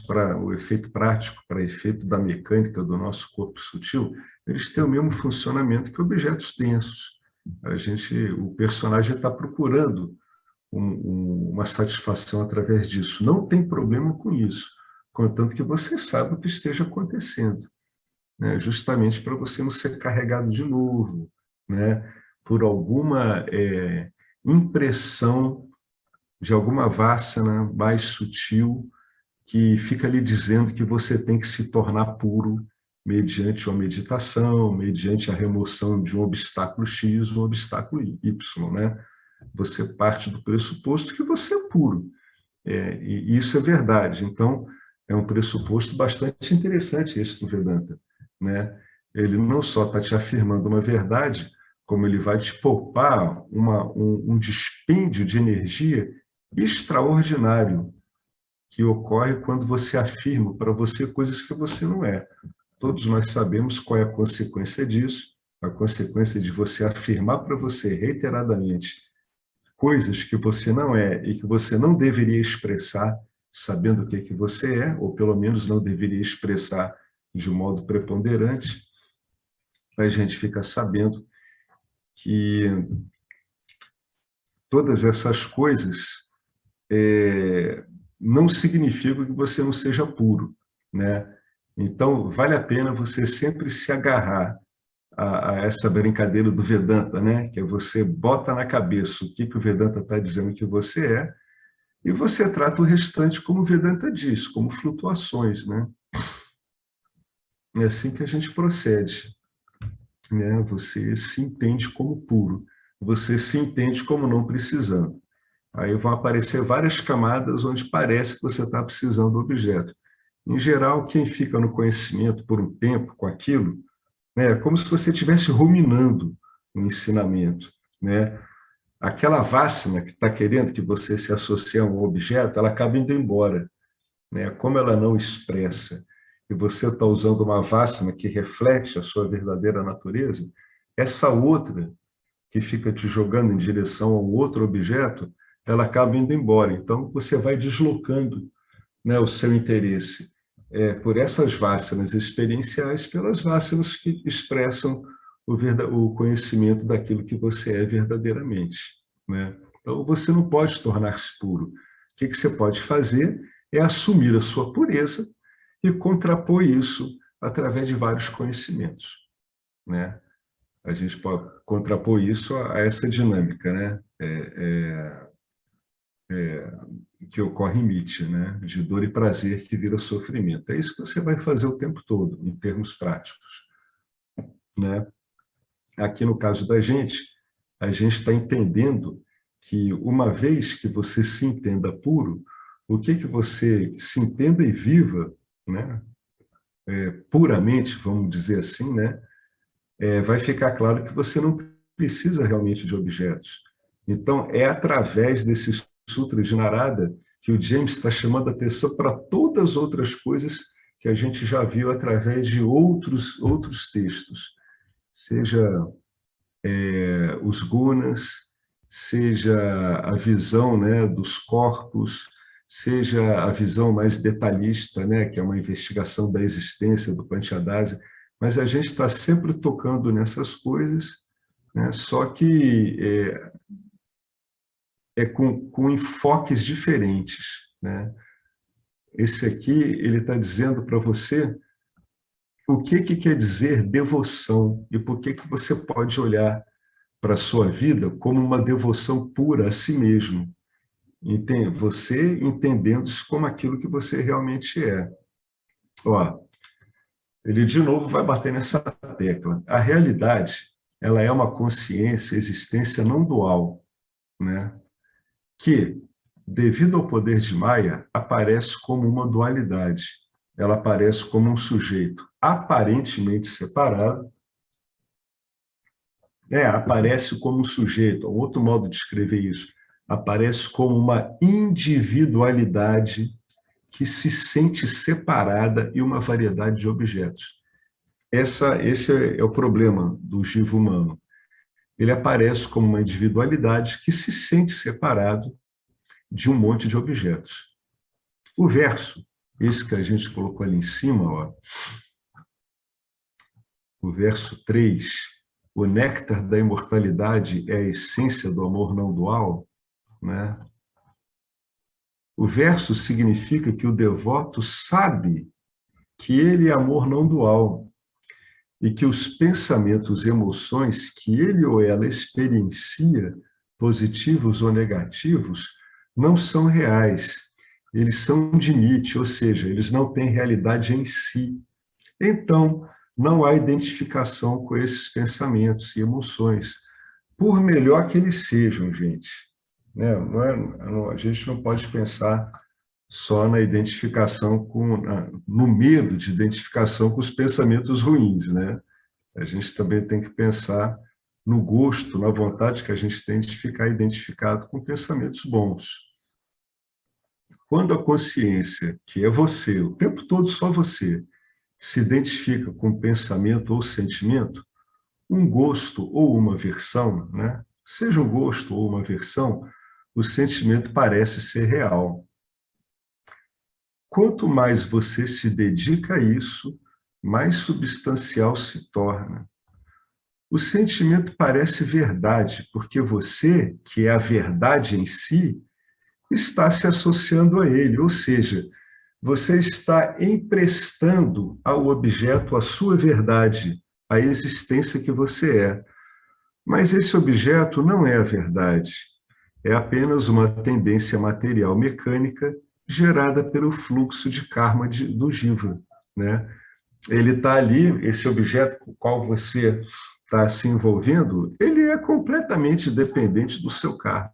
para o efeito prático, para efeito da mecânica do nosso corpo sutil, eles têm o mesmo funcionamento que objetos densos. O personagem está procurando uma satisfação através disso. Não tem problema com isso, contanto que você saiba o que esteja acontecendo, né? Justamente para você não ser carregado de novo, né? Por alguma impressão de alguma vassana mais sutil que fica lhe dizendo que você tem que se tornar puro mediante uma meditação, mediante a remoção de um obstáculo X, um obstáculo Y, né? Você parte do pressuposto que você é puro. E isso é verdade. Então, é um pressuposto bastante interessante esse do Vedanta, né? Ele não só está te afirmando uma verdade, como ele vai te poupar um dispêndio de energia extraordinário que ocorre quando você afirma para você coisas que você não é. Todos nós sabemos qual é a consequência disso, a consequência de você afirmar para você reiteradamente coisas que você não é e que você não deveria expressar sabendo o que que você é, ou pelo menos não deveria expressar de um modo preponderante. A gente fica sabendo que todas essas coisas não significam que você não seja puro, né? Então, vale a pena você sempre se agarrar a essa brincadeira do Vedanta, né? Que é você bota na cabeça o que o Vedanta está dizendo que você é, e você trata o restante como o Vedanta diz, como flutuações, né? É assim que a gente procede, né? Você se entende como puro, você se entende como não precisando. Aí vão aparecer várias camadas onde parece que você está precisando do objeto. Em geral, quem fica no conhecimento por um tempo com aquilo, né, é como se você estivesse ruminando o ensinamento, né? Aquela vássina que está querendo que você se associe a um objeto, ela acaba indo embora, né? Como ela não expressa e você está usando uma vássina que reflete a sua verdadeira natureza, essa outra que fica te jogando em direção a um outro objeto, ela acaba indo embora. Então, você vai deslocando, né, o seu interesse por essas vássanas experienciais, pelas vássanas que expressam o conhecimento daquilo que você é verdadeiramente, né? Então, você não pode tornar-se puro. O que você pode fazer é assumir a sua pureza e contrapor isso através de vários conhecimentos, né? A gente pode contrapor isso a essa dinâmica, né? Que ocorre em Nietzsche, né? De dor e prazer que vira sofrimento. É isso que você vai fazer o tempo todo, em termos práticos, né? Aqui no caso da gente, a gente está entendendo que uma vez que você se entenda puro, o que que você se entenda e viva, né? Puramente, vamos dizer assim, né? Vai ficar claro que você não precisa realmente de objetos. Então, é através desse Sutra de Narada que o James está chamando a atenção para todas as outras coisas que a gente já viu através de outros textos, seja os gunas, seja a visão, né, dos corpos, seja a visão mais detalhista, né, que é uma investigação da existência do Panchadasi, mas a gente está sempre tocando nessas coisas, né, só que com enfoques diferentes, né? Esse aqui, ele está dizendo para você o que quer dizer devoção e por que você pode olhar para a sua vida como uma devoção pura a si mesmo. Você entendendo-se como aquilo que você realmente é. Ó, ele de novo vai bater nessa tecla. A realidade, ela é uma consciência, existência não dual, né? Que, devido ao poder de Maya, aparece como uma dualidade. Ela aparece como um sujeito aparentemente separado, aparece como um sujeito, outro modo de escrever isso, aparece como uma individualidade que se sente separada e uma variedade de objetos. Esse é o problema do jiva humano. Ele aparece como uma individualidade que se sente separado de um monte de objetos. O verso, esse que a gente colocou ali em cima, ó, o verso 3, o néctar da imortalidade é a essência do amor não dual, né? O verso significa que o devoto sabe que ele é amor não dual e que os pensamentos e emoções que ele ou ela experiencia, positivos ou negativos, não são reais. Eles são de Nietzsche, ou seja, eles não têm realidade em si. Então, não há identificação com esses pensamentos e emoções, por melhor que eles sejam, gente. Né? A gente não pode pensar só na identificação no medo de identificação com os pensamentos ruins, né? A gente também tem que pensar no gosto, na vontade que a gente tem de ficar identificado com pensamentos bons. Quando a consciência, que é você, o tempo todo só você, se identifica com um pensamento ou sentimento, um gosto ou uma aversão, né? Seja um gosto ou uma aversão, o sentimento parece ser real. Quanto mais você se dedica a isso, mais substancial se torna. O sentimento parece verdade, porque você, que é a verdade em si, está se associando a ele, ou seja, você está emprestando ao objeto a sua verdade, a existência que você é. Mas esse objeto não é a verdade, é apenas uma tendência material mecânica gerada pelo fluxo de karma do jiva, né? Ele está ali, esse objeto com o qual você está se envolvendo, ele é completamente dependente do seu karma.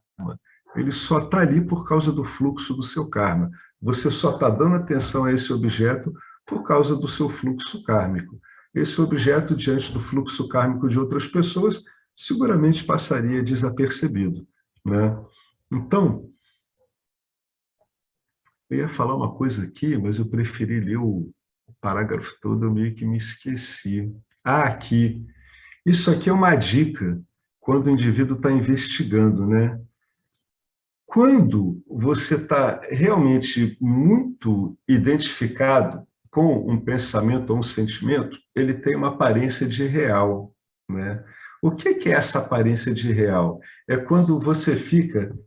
Ele só está ali por causa do fluxo do seu karma. Você só está dando atenção a esse objeto por causa do seu fluxo kármico. Esse objeto, diante do fluxo kármico de outras pessoas, seguramente passaria desapercebido, né? Então, eu ia falar uma coisa aqui, mas eu preferi ler o parágrafo todo, eu meio que me esqueci. Ah, aqui. Isso aqui é uma dica quando o indivíduo está investigando, né? Quando você está realmente muito identificado com um pensamento ou um sentimento, ele tem uma aparência de real, né? O que é essa aparência de real? É quando você fica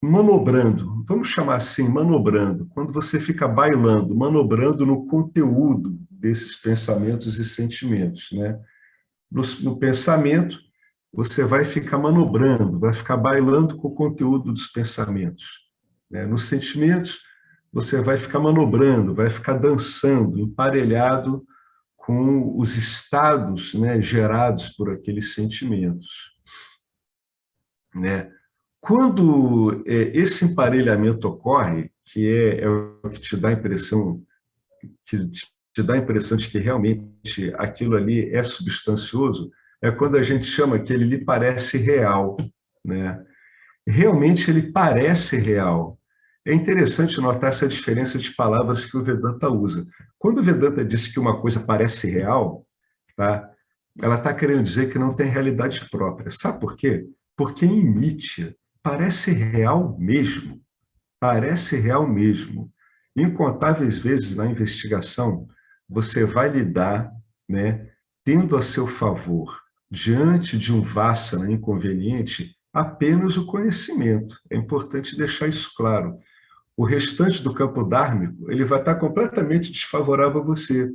manobrando, vamos chamar assim, manobrando, quando você fica bailando, manobrando no conteúdo desses pensamentos e sentimentos, né? No pensamento, você vai ficar manobrando, vai ficar bailando com o conteúdo dos pensamentos, né? Nos sentimentos, você vai ficar manobrando, vai ficar dançando, emparelhado com os estados, né, gerados por aqueles sentimentos, né? Quando esse emparelhamento ocorre, que é o que te dá a impressão, que te dá a impressão de que realmente aquilo ali é substancioso, é quando a gente chama que ele lhe parece real, né? Realmente ele parece real. É interessante notar essa diferença de palavras que o Vedanta usa. Quando o Vedanta diz que uma coisa parece real, tá? Ela está querendo dizer que não tem realidade própria. Sabe por quê? Porque em Nietzsche parece real mesmo. Parece real mesmo. Incontáveis vezes na investigação, você vai lidar, né, tendo a seu favor, diante de um vassana inconveniente, apenas o conhecimento. É importante deixar isso claro. O restante do campo dármico, ele vai estar completamente desfavorável a você.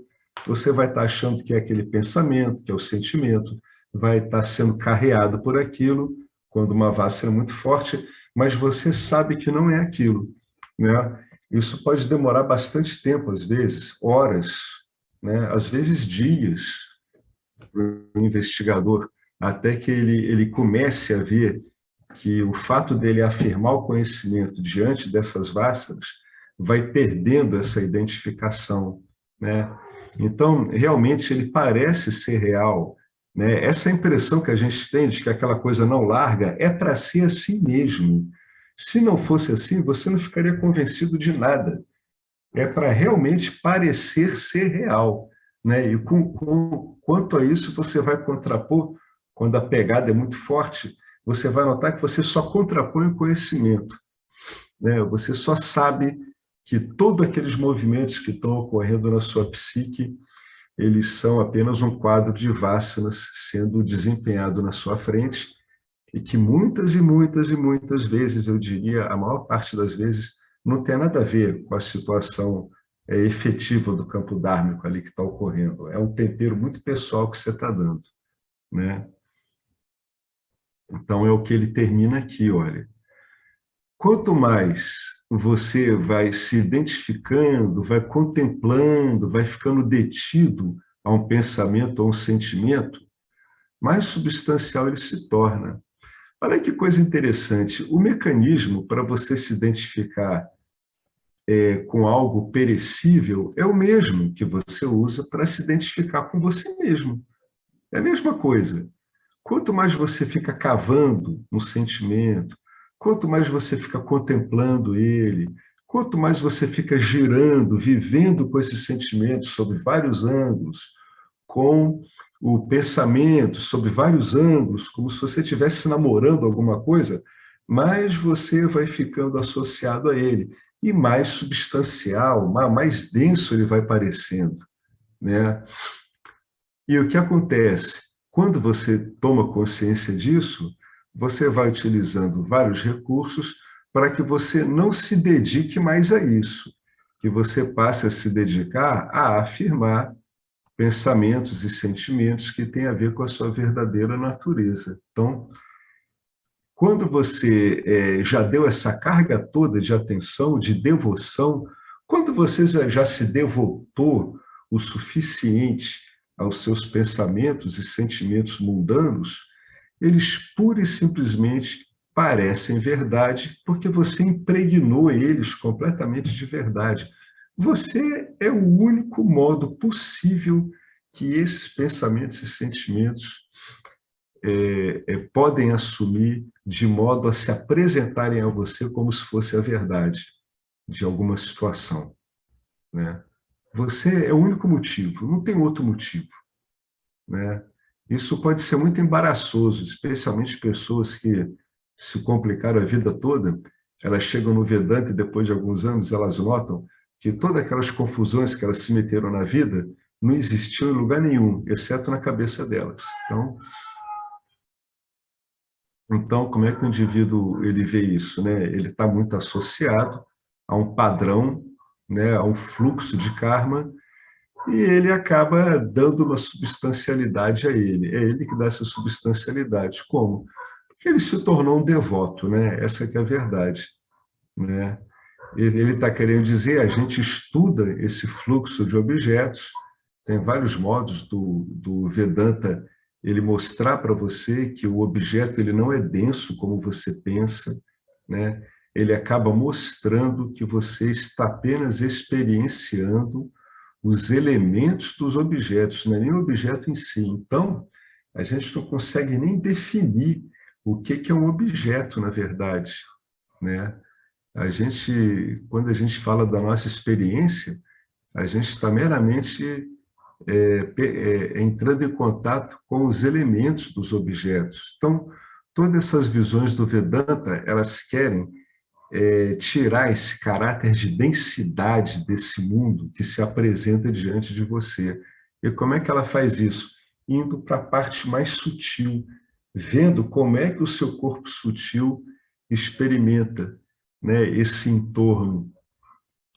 Você vai estar achando que é aquele pensamento, que é o sentimento, vai estar sendo carreado por aquilo, quando uma vassana é muito forte, mas você sabe que não é aquilo, né? Isso pode demorar bastante tempo, às vezes, horas, né? Às vezes dias, para o investigador, até que ele comece a ver que o fato dele afirmar o conhecimento diante dessas vássaras vai perdendo essa identificação, né? Então, realmente, ele parece ser real, né? Essa impressão que a gente tem de que aquela coisa não larga é para ser assim mesmo. Se não fosse assim, você não ficaria convencido de nada. É para realmente parecer ser real, né? E quanto a isso, você vai contrapor, quando a pegada é muito forte, você vai notar que você só contrapõe o conhecimento, né? Você só sabe que todos aqueles movimentos que estão ocorrendo na sua psique, eles são apenas um quadro de vássanas sendo desempenhado na sua frente e que muitas e muitas e muitas vezes, eu diria, a maior parte das vezes, não tem nada a ver com a situação efetiva do campo dármico ali que está ocorrendo. É um tempero muito pessoal que você está dando, né? Então, é o que ele termina aqui, olha. Quanto mais você vai se identificando, vai contemplando, vai ficando detido a um pensamento, a um sentimento, mais substancial ele se torna. Olha que coisa interessante. O mecanismo para você se identificar com algo perecível é o mesmo que você usa para se identificar com você mesmo. É a mesma coisa. Quanto mais você fica cavando um sentimento, quanto mais você fica contemplando ele, Quanto mais você fica girando, vivendo com esses sentimentos sob vários ângulos, com o pensamento sob vários ângulos, como se você estivesse namorando alguma coisa, mais você vai ficando associado a ele. E mais substancial, mais denso ele vai parecendo, né? E o que acontece? Quando você toma consciência disso, você vai utilizando vários recursos para que você não se dedique mais a isso, que você passe a se dedicar a afirmar pensamentos e sentimentos que têm a ver com a sua verdadeira natureza. Então, quando você já deu essa carga toda de atenção, de devoção, quando você já se devotou o suficiente aos seus pensamentos e sentimentos mundanos, eles pura e simplesmente parecem verdade, porque você impregnou eles completamente de verdade. Você é o único modo possível que esses pensamentos e sentimentos podem assumir de modo a se apresentarem a você como se fosse a verdade de alguma situação, né? Você é o único motivo, não tem outro motivo, né? Isso pode ser muito embaraçoso, especialmente pessoas que se complicaram a vida toda, elas chegam no Vedanta e depois de alguns anos elas notam que todas aquelas confusões que elas se meteram na vida não existiam em lugar nenhum, exceto na cabeça delas. Então, como é que o indivíduo ele vê isso, né? Ele está muito associado a um padrão, né? A um fluxo de karma, e ele acaba dando uma substancialidade a ele. É ele que dá essa substancialidade. Como? Porque ele se tornou um devoto, né? Essa que é a verdade, né? Ele está querendo dizer, a gente estuda esse fluxo de objetos, tem vários modos do Vedanta ele mostrar para você que o objeto ele não é denso como você pensa, né? Ele acaba mostrando que você está apenas experienciando os elementos dos objetos, não é nem o objeto em si. Então, a gente não consegue nem definir o que é um objeto, na verdade, né? Quando a gente fala da nossa experiência, a gente está meramente entrando em contato com os elementos dos objetos. Então, todas essas visões do Vedanta, elas querem tirar esse caráter de densidade desse mundo que se apresenta diante de você. E como é que ela faz isso? Indo para a parte mais sutil, vendo como é que o seu corpo sutil experimenta, né, esse entorno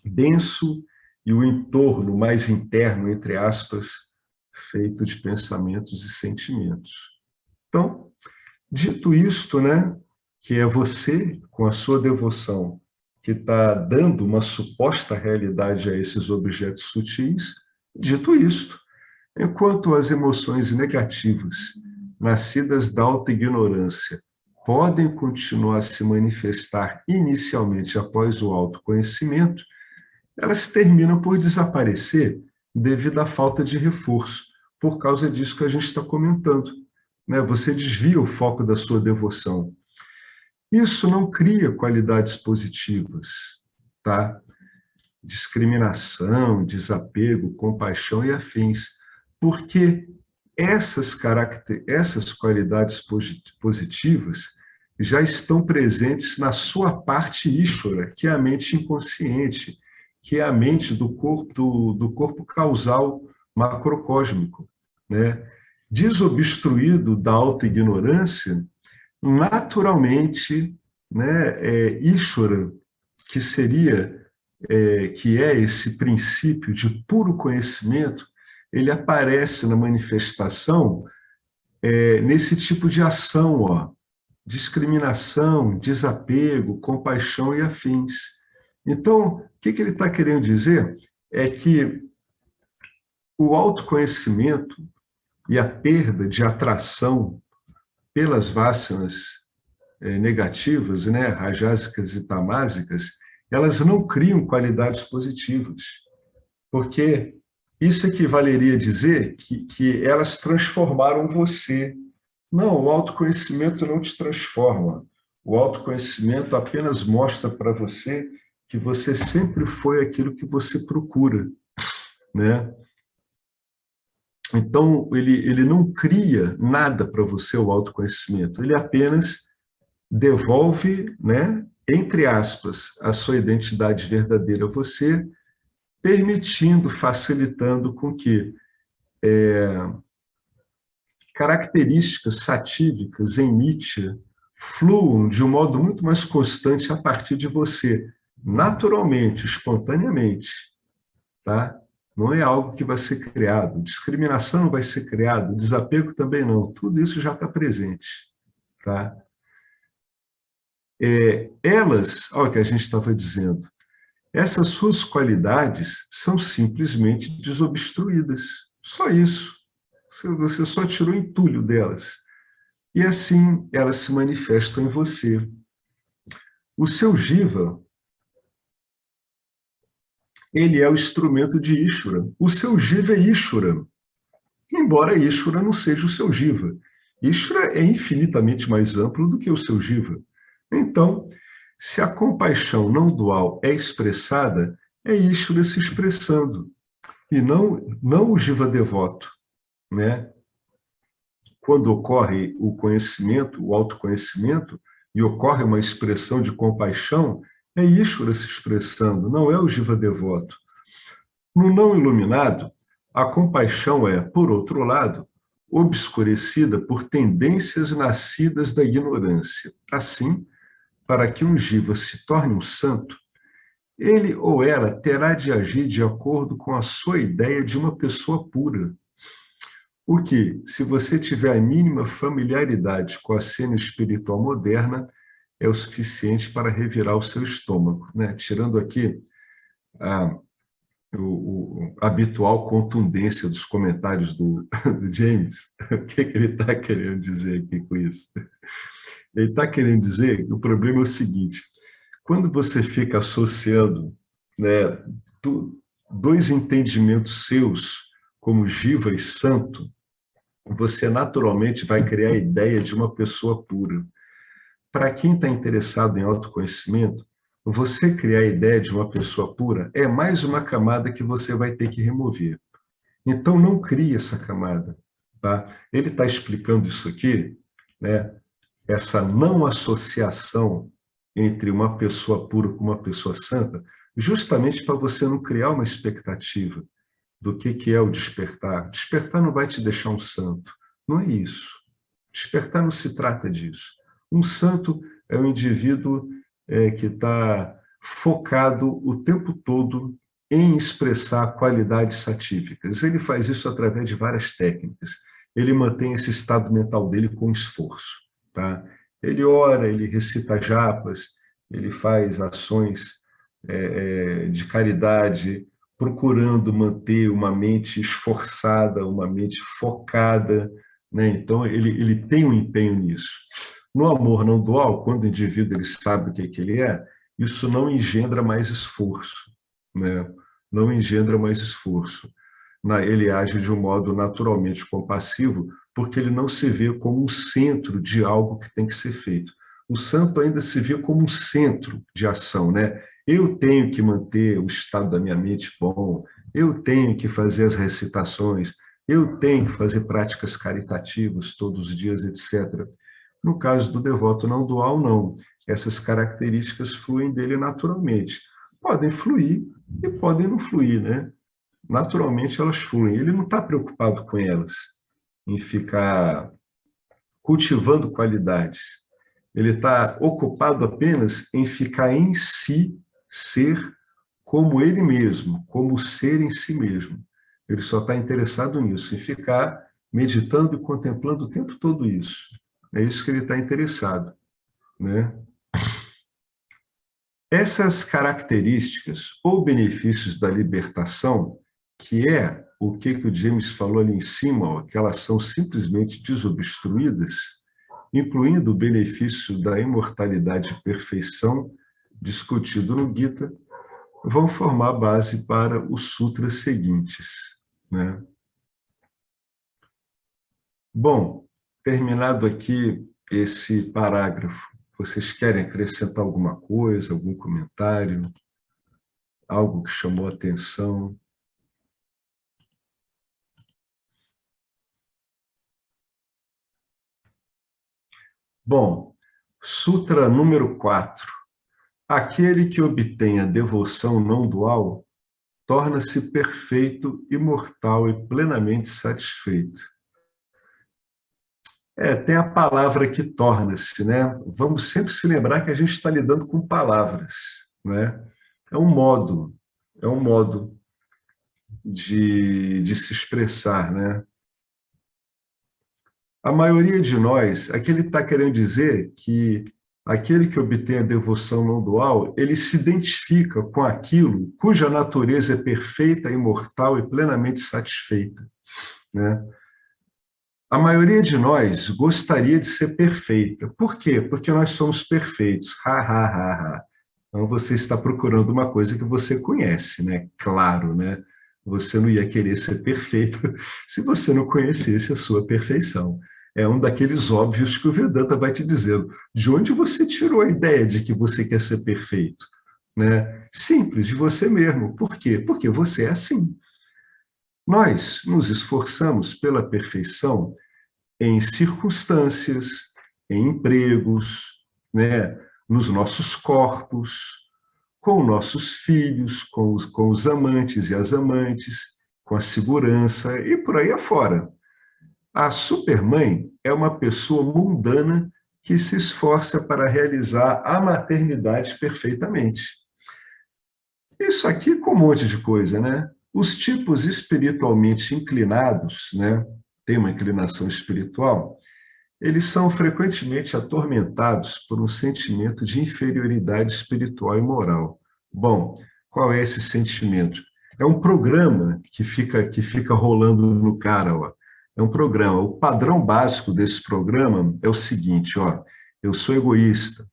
denso e o entorno mais interno, entre aspas, feito de pensamentos e sentimentos. Então, dito isto, né, que é você, com a sua devoção, que está dando uma suposta realidade a esses objetos sutis, dito isto, enquanto as emoções negativas, nascidas da alta ignorância, podem continuar a se manifestar inicialmente após o autoconhecimento, elas terminam por desaparecer devido à falta de reforço, por causa disso que a gente está comentando, né? Você desvia o foco da sua devoção. Isso não cria qualidades positivas, tá? Discriminação, desapego, compaixão e afins, porque essas qualidades positivas já estão presentes na sua parte Ishvara, que é a mente inconsciente, que é a mente do corpo causal macrocósmico, né? Desobstruído da auto-ignorância, naturalmente, né, Ishvara, que que é esse princípio de puro conhecimento, ele aparece na manifestação nesse tipo de ação, ó, discriminação, desapego, compaixão e afins. Então, o que ele está querendo dizer é que o autoconhecimento e a perda de atração pelas vasanas negativas, né, rajásicas e tamásicas, elas não criam qualidades positivas, porque isso equivaleria a dizer que elas transformaram você. Não, o autoconhecimento não te transforma. O autoconhecimento apenas mostra para você que você sempre foi aquilo que você procura, né? Então, ele não cria nada para você, o autoconhecimento, ele apenas devolve, né, entre aspas, a sua identidade verdadeira a você, permitindo, facilitando com que características satívicas em Nietzsche fluam de um modo muito mais constante a partir de você, naturalmente, espontaneamente, tá? Não é algo que vai ser criado. Discriminação não vai ser criado, desapego também não. Tudo isso já está presente, tá? Elas, olha o que a gente estava dizendo, essas suas qualidades são simplesmente desobstruídas. Só isso. Você só tirou entulho delas. E assim elas se manifestam em você. O seu jiva, ele é o instrumento de Ishvara. O seu jiva é Ishvara, embora Ishvara não seja o seu jiva. Ishvara é infinitamente mais amplo do que o seu jiva. Então, se a compaixão não dual é expressada, é Ishvara se expressando, e não o jiva devoto, né? Quando ocorre o conhecimento, o autoconhecimento, e ocorre uma expressão de compaixão, é Ishvara se expressando, não é o jiva devoto. No não iluminado, a compaixão é, por outro lado, obscurecida por tendências nascidas da ignorância. Assim, para que um jiva se torne um santo, ele ou ela terá de agir de acordo com a sua ideia de uma pessoa pura. O que, se você tiver a mínima familiaridade com a cena espiritual moderna, é o suficiente para revirar o seu estômago, né? Tirando aqui a habitual contundência dos comentários do James, o que ele está querendo dizer aqui com isso? Ele está querendo dizer que o problema é o seguinte: quando você fica associando, né, dois entendimentos seus, como Jiva e Santo, você naturalmente vai criar a ideia de uma pessoa pura. Para quem está interessado em autoconhecimento, você criar a ideia de uma pessoa pura é mais uma camada que você vai ter que remover. Então, não crie essa camada. Tá? Ele está explicando isso aqui, né? Essa não associação entre uma pessoa pura com uma pessoa santa, justamente para você não criar uma expectativa do que é o despertar. Despertar não vai te deixar um santo. Não é isso. Despertar não se trata disso. Um santo é um indivíduo que está focado o tempo todo em expressar qualidades satívicas. Ele faz isso através de várias técnicas. Ele mantém esse estado mental dele com esforço. Tá? Ele ora, ele recita japas, ele faz ações de caridade, procurando manter uma mente esforçada, uma mente focada, né? Então, ele tem um empenho nisso. No amor não dual, quando o indivíduo ele sabe o que ele é, isso não engendra mais esforço, né? Não engendra mais esforço. Ele age de um modo naturalmente compassivo, porque ele não se vê como um centro de algo que tem que ser feito. O santo ainda se vê como um centro de ação, né? Eu tenho que manter o estado da minha mente bom, eu tenho que fazer as recitações, eu tenho que fazer práticas caritativas todos os dias, etc. No caso do devoto não dual, não. Essas características fluem dele naturalmente. Podem fluir e podem não fluir, né? Naturalmente elas fluem. Ele não está preocupado com elas, em ficar cultivando qualidades. Ele está ocupado apenas em ficar em si, ser como ele mesmo, como ser em si mesmo. Ele só está interessado nisso, em ficar meditando e contemplando o tempo todo isso. É isso que ele está interessado, né? Essas características ou benefícios da libertação, que é o que o James falou ali em cima, ó, que elas são simplesmente desobstruídas, incluindo o benefício da imortalidade e perfeição, discutido no Gita, vão formar a base para os sutras seguintes, né? Bom, terminado aqui esse parágrafo, vocês querem acrescentar alguma coisa, algum comentário? algo que chamou a atenção. Bom, Sutra número 4. Aquele que obtém a devoção não dual torna-se perfeito, imortal e plenamente satisfeito. Tem a palavra que torna-se, né? Vamos sempre se lembrar que a gente está lidando com palavras, né? É um modo de se expressar, né? A maioria de nós, aqui ele está querendo dizer que aquele que obtém a devoção não dual, ele se identifica com aquilo cuja natureza é perfeita, imortal e plenamente satisfeita, né? A maioria de nós gostaria de ser perfeita. Por quê? Porque nós somos perfeitos. Ha, ha, ha, ha. Então você está procurando uma coisa que você conhece, né? Claro, né? Você não ia querer ser perfeito se você não conhecesse a sua perfeição. É um daqueles óbvios que o Vedanta vai te dizendo. De onde você tirou a ideia de que você quer ser perfeito? Né? Simples, de você mesmo. Por quê? Porque você é assim. Nós nos esforçamos pela perfeição em circunstâncias, em empregos, né? Nos nossos corpos, com nossos filhos, com os amantes e as amantes, com a segurança e por aí afora. A supermãe é uma pessoa mundana que se esforça para realizar a maternidade perfeitamente. Isso aqui com um monte de coisa, né? Os tipos espiritualmente inclinados, né? Tem uma inclinação espiritual, eles são frequentemente atormentados por um sentimento de inferioridade espiritual e moral. Bom, qual é esse sentimento? É um programa que fica rolando no cara, ó. É um programa. O padrão básico desse programa é o seguinte, ó. Eu sou egoísta,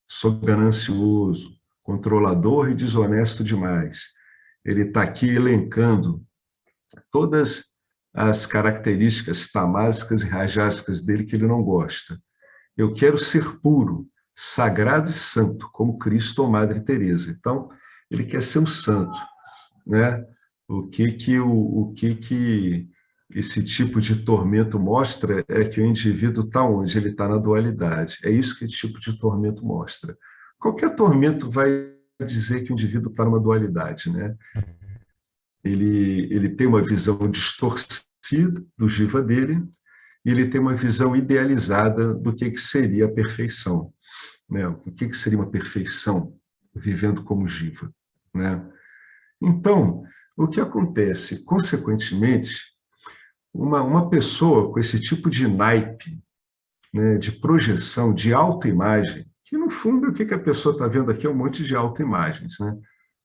sou ganancioso, controlador e desonesto demais. Ele está aqui elencando todas as características tamásicas e rajásicas dele que ele não gosta. Eu quero ser puro, sagrado e santo, como Cristo ou Madre Teresa. Então, ele quer ser um santo, né? O que esse tipo de tormento mostra é que o indivíduo está onde? Ele está na dualidade. É isso que esse tipo de tormento mostra. Qualquer tormento vai dizer que o indivíduo está numa dualidade, né? Ele tem uma visão distorcida do jiva dele e ele tem uma visão idealizada do que seria a perfeição, né? O que seria uma perfeição vivendo como jiva, né? Então, o que acontece? Consequentemente, uma pessoa com esse tipo de naipe, né, de projeção, de autoimagem, que no fundo o que a pessoa está vendo aqui é um monte de autoimagens, né?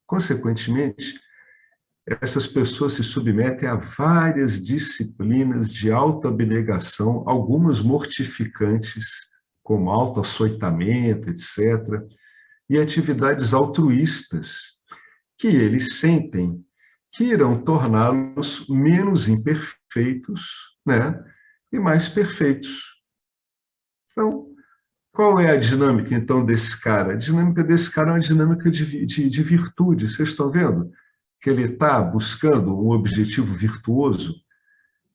Consequentemente, essas pessoas se submetem a várias disciplinas de autoabnegação, algumas mortificantes, como autoaçoitamento, etc., e atividades altruístas, que eles sentem que irão torná-los menos imperfeitos, né, e mais perfeitos. Então, qual é a dinâmica, então, desse cara? A dinâmica desse cara é uma dinâmica de virtude, vocês estão vendo? Que ele está buscando um objetivo virtuoso,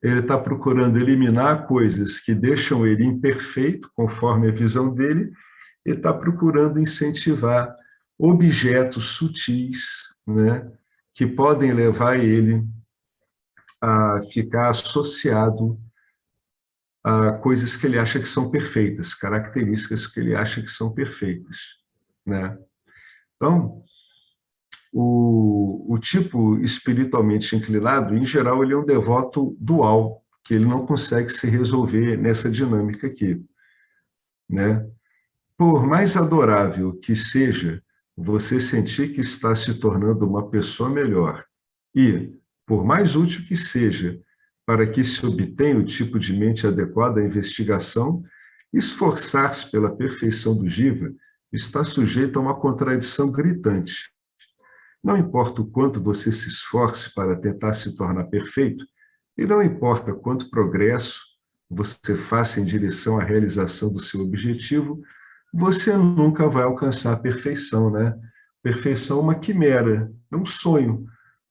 ele está procurando eliminar coisas que deixam ele imperfeito, conforme a visão dele, e está procurando incentivar objetos sutis, né, que podem levar ele a ficar associado a coisas que ele acha que são perfeitas, características que ele acha que são perfeitas, né? Então, o tipo espiritualmente inclinado, em geral, ele é um devoto dual, que ele não consegue se resolver nessa dinâmica aqui, né? Por mais adorável que seja você sentir que está se tornando uma pessoa melhor e, por mais útil que seja para que se obtenha o tipo de mente adequado à investigação, esforçar-se pela perfeição do jiva está sujeito a uma contradição gritante. Não importa o quanto você se esforce para tentar se tornar perfeito, e não importa quanto progresso você faça em direção à realização do seu objetivo, você nunca vai alcançar a perfeição, né? Perfeição é uma quimera, é um sonho,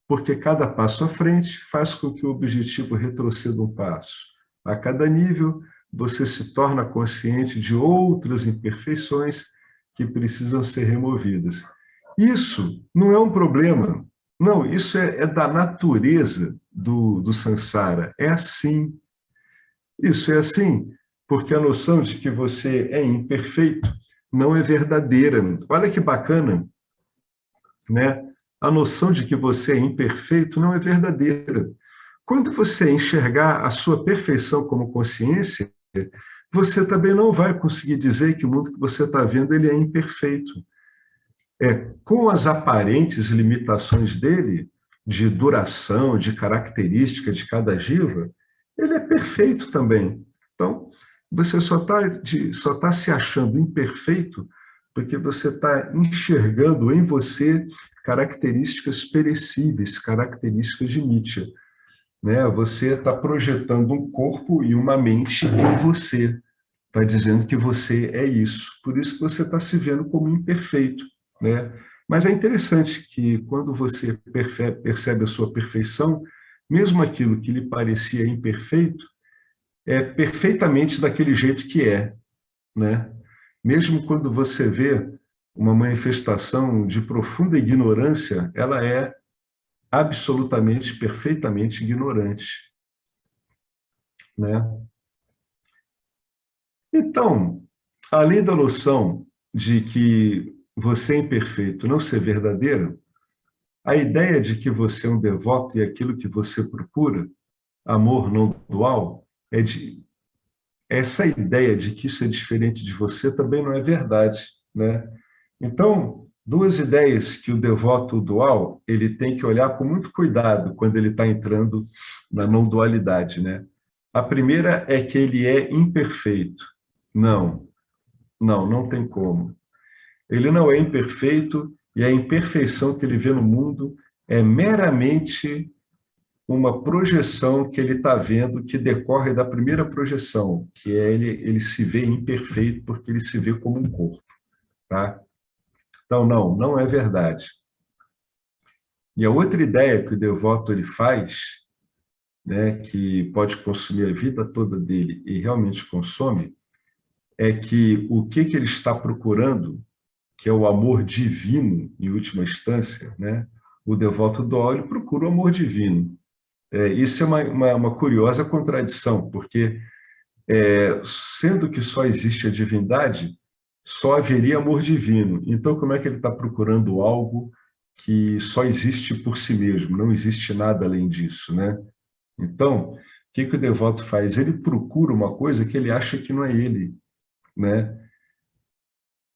porque cada passo à frente faz com que o objetivo retroceda um passo. A cada nível, você se torna consciente de outras imperfeições que precisam ser removidas. Isso não é um problema. Não, isso é da natureza do samsara. É assim. Isso é assim, porque a noção de que você é imperfeito não é verdadeira. Olha que bacana, né? A noção de que você é imperfeito não é verdadeira. Quando você enxergar a sua perfeição como consciência, você também não vai conseguir dizer que o mundo que você está vendo ele é imperfeito. Com as aparentes limitações dele, de duração, de característica de cada jiva, ele é perfeito também. Então, você só tá se achando imperfeito porque você está enxergando em você características perecíveis, características de Nietzsche. Né? Você está projetando um corpo e uma mente em você. Está dizendo que você é isso. Por isso que você está se vendo como imperfeito. Né? Mas é interessante que quando você percebe a sua perfeição, mesmo aquilo que lhe parecia imperfeito, é perfeitamente daquele jeito que é. Né? Mesmo quando você vê uma manifestação de profunda ignorância, ela é absolutamente, perfeitamente ignorante. Né? Então, além da noção de que você é imperfeito não ser verdadeiro, a ideia de que você é um devoto e aquilo que você procura, amor não dual, essa ideia de que isso é diferente de você também não é verdade, né? Então, duas ideias que o devoto dual ele tem que olhar com muito cuidado quando ele está entrando na não dualidade, né? A primeira é que ele é imperfeito. Não, não tem como. Ele não é imperfeito e a imperfeição que ele vê no mundo é meramente uma projeção que ele está vendo que decorre da primeira projeção, que é ele se vê imperfeito porque ele se vê como um corpo. Tá? Então, não é verdade. E a outra ideia que o devoto ele faz, né, que pode consumir a vida toda dele e realmente consome, é que o que ele está procurando, que é o amor divino, em última instância, né? O devoto do óleo procura o amor divino. Isso é uma curiosa contradição, porque, sendo que só existe a divindade, só haveria amor divino. Então, como é que ele está procurando algo que só existe por si mesmo, não existe nada além disso, né? Então, o que o devoto faz? Ele procura uma coisa que ele acha que não é ele, né?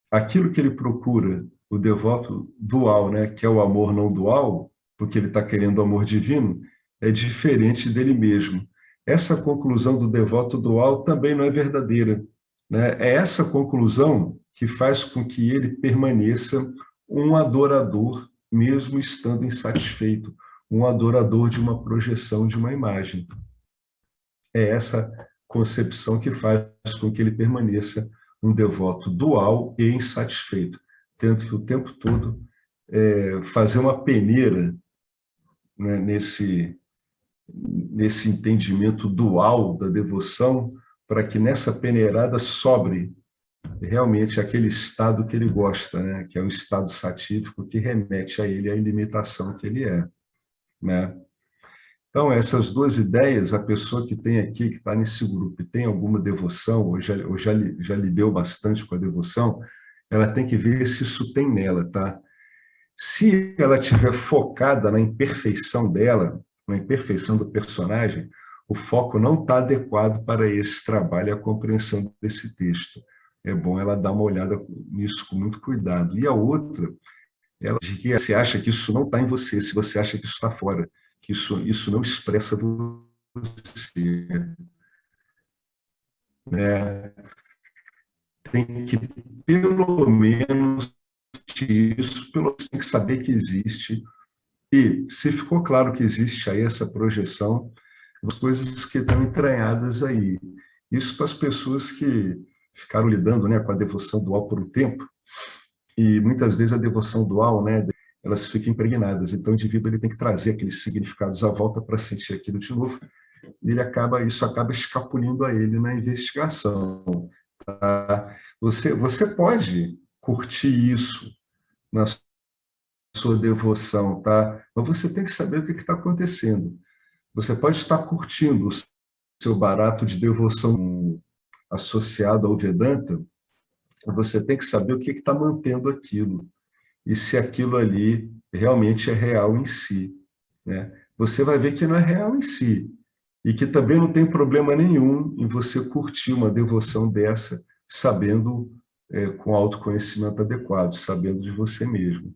Aquilo que ele procura, o devoto dual, né, que é o amor não dual, porque ele está querendo o amor divino, é diferente dele mesmo. Essa conclusão do devoto dual também não é verdadeira. Né? É essa conclusão que faz com que ele permaneça um adorador, mesmo estando insatisfeito, um adorador de uma projeção de uma imagem. É essa concepção que faz com que ele permaneça um devoto dual e insatisfeito, tendo que o tempo todo fazer uma peneira, né, nesse entendimento dual da devoção, para que nessa peneirada sobre realmente aquele estado que ele gosta, né, que é o estado satífico que remete a ele à ilimitação que ele é. Né? Então, essas duas ideias, a pessoa que tem aqui, que está nesse grupo, e tem alguma devoção, ou já lidou bastante com a devoção, ela tem que ver se isso tem nela, tá? Se ela estiver focada na imperfeição dela, na imperfeição do personagem, o foco não está adequado para esse trabalho e a compreensão desse texto. É bom ela dar uma olhada nisso com muito cuidado. E a outra, ela diz que você acha que isso não está em você, se você acha que isso está fora, que isso não expressa você. Né? Tem que, pelo menos, isso, pelo menos tem que saber que existe. E se ficou claro que existe aí essa projeção, as coisas que estão entranhadas aí. Isso para as pessoas que ficaram lidando, né, com a devoção dual por um tempo, E muitas vezes a devoção dual, né, elas ficam impregnadas. Então o indivíduo ele tem que trazer aqueles significados à volta para sentir aquilo de novo. E isso acaba escapulindo a ele na investigação. Tá? Você pode curtir isso na sua devoção, tá? Mas você tem que saber o que está acontecendo. Você pode estar curtindo o seu barato de devoção associado ao Vedanta, você tem que saber o que está mantendo aquilo e se aquilo ali realmente é real em si, né? Você vai ver que não é real em si e que também não tem problema nenhum em você curtir uma devoção dessa, sabendo, com autoconhecimento adequado, sabendo de você mesmo,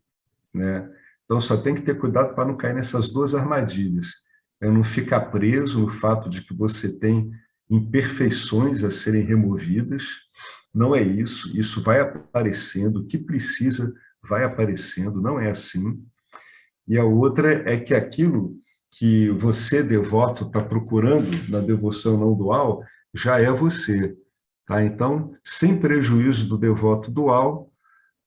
né? Então, só tem que ter cuidado para não cair nessas duas armadilhas. Não ficar preso no fato de que você tem imperfeições a serem removidas. Não é isso. Isso vai aparecendo. O que precisa vai aparecendo. Não é assim. E a outra é que aquilo que você, devoto, está procurando na devoção não dual, já é você. Tá? Então, sem prejuízo do devoto dual,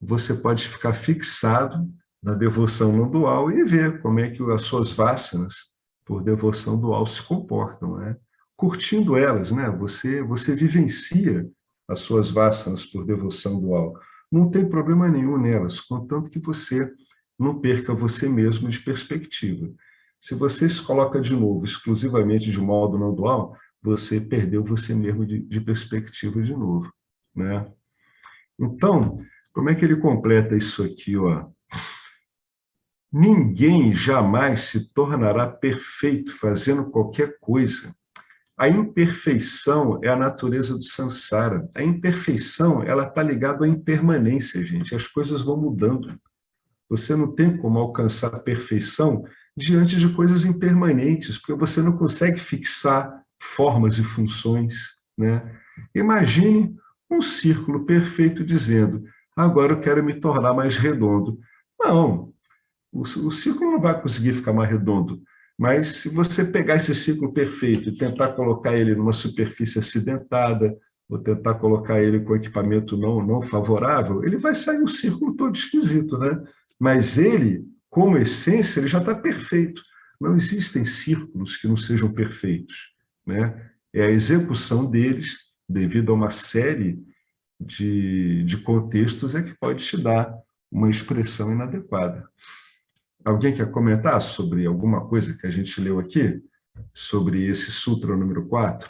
você pode ficar fixado na devoção não dual e ver como é que as suas vássanas por devoção dual se comportam, né? Curtindo elas, né? Você vivencia as suas vássanas por devoção dual. Não tem problema nenhum nelas, contanto que você não perca você mesmo de perspectiva. Se você se coloca de novo exclusivamente de modo não dual, você perdeu você mesmo de perspectiva de novo, né? Então, como é que ele completa isso aqui, ó? Ninguém jamais se tornará perfeito fazendo qualquer coisa. A imperfeição é a natureza do samsara. A imperfeição, ela está ligada à impermanência, gente. As coisas vão mudando. Você não tem como alcançar a perfeição diante de coisas impermanentes, porque você não consegue fixar formas e funções, né? Imagine um círculo perfeito dizendo: agora eu quero me tornar mais redondo. Não, o círculo não vai conseguir ficar mais redondo. Mas se você pegar esse círculo perfeito e tentar colocar ele numa superfície acidentada, ou tentar colocar ele com equipamento não favorável, ele vai sair um círculo todo esquisito, né? Mas ele, como essência, ele já está perfeito. Não existem círculos que não sejam perfeitos, né? É a execução deles, devido a uma série de contextos, é que pode te dar uma expressão inadequada. Alguém quer comentar sobre alguma coisa que a gente leu aqui? Sobre esse Sutra número 4?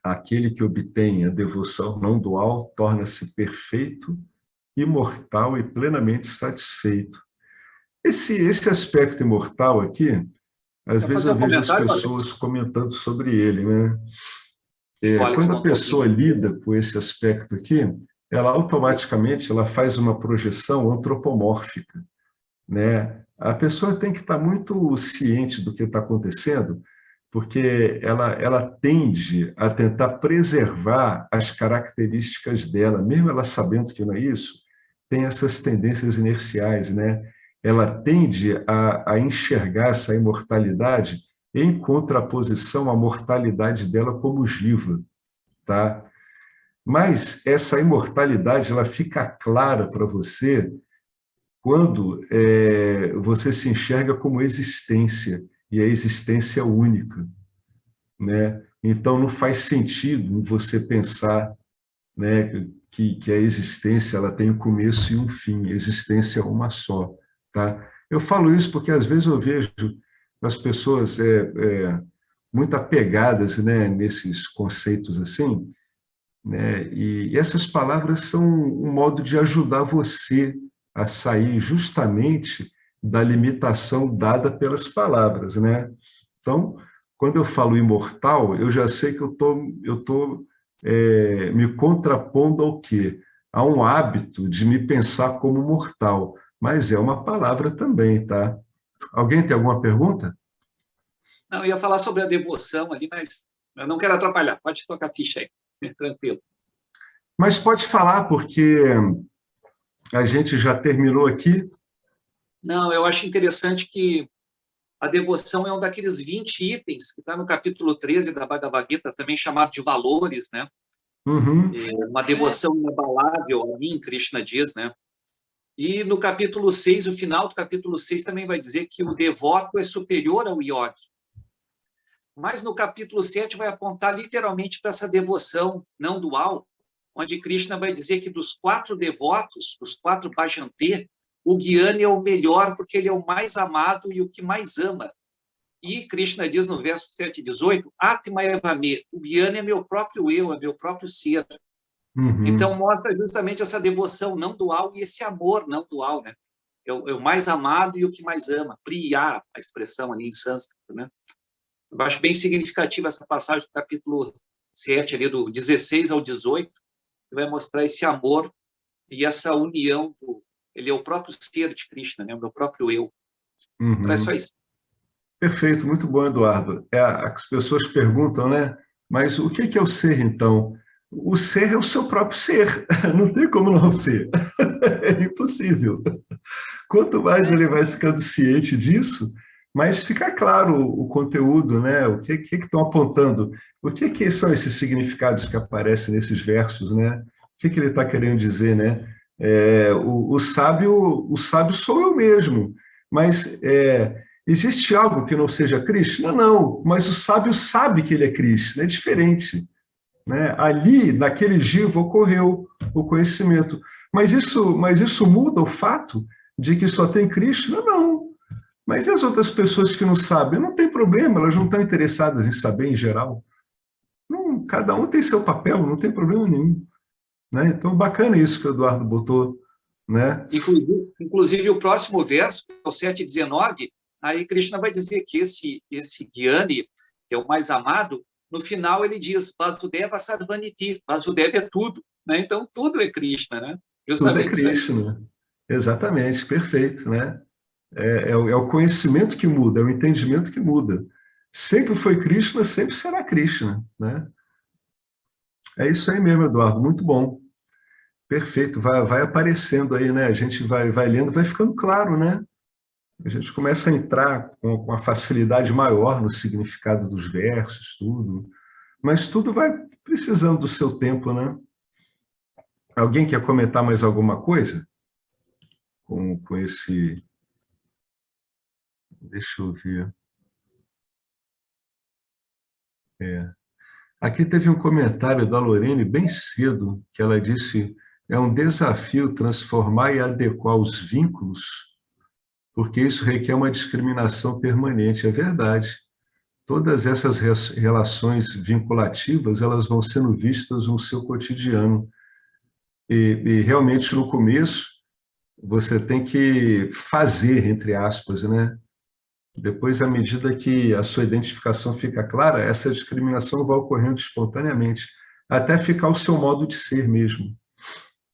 Aquele que obtém a devoção não dual torna-se perfeito, imortal e plenamente satisfeito. Esse aspecto imortal aqui, às Quer vezes fazer eu um vejo as comentário, Alex? pessoas comentando sobre ele, né? O Alex Quando não a está pessoa ouvindo. lida com esse aspecto aqui, ela automaticamente ela faz uma projeção antropomórfica, né? A pessoa tem que estar muito ciente do que está acontecendo, porque ela tende a tentar preservar as características dela, mesmo ela sabendo que não é isso, tem essas tendências inerciais, né? Ela tende a enxergar essa imortalidade em contraposição à mortalidade dela como jiva, tá? Mas essa imortalidade ela fica clara para você quando você se enxerga como existência, e a existência é única, né? Então, não faz sentido você pensar, né, que a existência ela tem um começo e um fim, a existência é uma só, tá? Eu falo isso porque, às vezes, eu vejo as pessoas muito apegadas, né, nesses conceitos assim, né? E essas palavras são um modo de ajudar você a sair justamente da limitação dada pelas palavras, né? Então, quando eu falo imortal, eu já sei que eu tô me contrapondo ao quê? A um hábito de me pensar como mortal, mas é uma palavra também, tá? Alguém tem alguma pergunta? Não, eu ia falar sobre a devoção ali, mas eu não quero atrapalhar. Pode tocar a ficha aí. Tranquilo. Mas pode falar, porque a gente já terminou aqui. Não, eu acho interessante que a devoção é um daqueles 20 itens que está no capítulo 13 da Bhagavad Gita, também chamado de valores, né? Uhum. Uma devoção inabalável a mim, Krishna diz, né? E no capítulo 6, o final do capítulo 6 também vai dizer que o devoto é superior ao yogi. Mas no capítulo 7 vai apontar literalmente para essa devoção não dual, onde Krishna vai dizer que dos 4 devotos, dos 4 Bhajante, o Gyani é o melhor porque ele é o mais amado e o que mais ama. E Krishna diz no verso 7:18, Atma Evame, o Gyani é meu próprio eu, é meu próprio ser. Uhum. Então mostra justamente essa devoção não dual e esse amor não dual, né? É o mais amado e o que mais ama. Priya, a expressão ali em sânscrito, né? Eu acho bem significativa essa passagem do capítulo 7, ali do 16 ao 18, que vai mostrar esse amor e essa união. Ele é o próprio ser de Krishna, né? O meu próprio eu. Então é só isso. Perfeito, muito bom, Eduardo. As pessoas perguntam, né? Mas o que é o ser, então? O ser é o seu próprio ser, não tem como não ser. É impossível. Quanto mais ele vai ficando ciente disso, mais fica claro o conteúdo, né? O que estão apontando? O que são esses significados que aparecem nesses versos, né? O que ele está querendo dizer, né? O sábio sou eu mesmo, mas existe algo que não seja Krishna? Não, mas o sábio sabe que ele é Krishna, é diferente, né? Ali, naquele jiva, ocorreu o conhecimento. Mas isso muda o fato de que só tem Krishna? Não. Mas e as outras pessoas que não sabem? Não tem problema, elas não estão interessadas em saber em geral. Não, cada um tem seu papel, não tem problema nenhum. Né? Então, bacana isso que o Eduardo botou. Né? Inclusive, o próximo verso, o 7:19, aí Krishna vai dizer que esse Gyani, que é o mais amado, no final ele diz, Vasudeva Sarvaniti, Vasudeva é tudo. Né? Então, tudo é Krishna, né? Tudo é Justamente Krishna. Exatamente, perfeito. Né? É o conhecimento que muda, é o entendimento que muda. Sempre foi Krishna, sempre será Krishna. Né? É isso aí mesmo, Eduardo, muito bom. Perfeito, vai aparecendo aí, né? A gente vai lendo, vai ficando claro, né? A gente começa a entrar com uma facilidade maior no significado dos versos, tudo. Mas tudo vai precisando do seu tempo, né? Alguém quer comentar mais alguma coisa com esse... Deixa eu ver. Aqui teve um comentário da Lorene bem cedo, que ela disse: é um desafio transformar e adequar os vínculos, porque isso requer uma discriminação permanente. É verdade. Todas essas relações vinculativas, elas vão sendo vistas no seu cotidiano. E realmente, no começo, você tem que fazer, entre aspas, né? Depois, à medida que a sua identificação fica clara, essa discriminação vai ocorrendo espontaneamente, até ficar o seu modo de ser mesmo,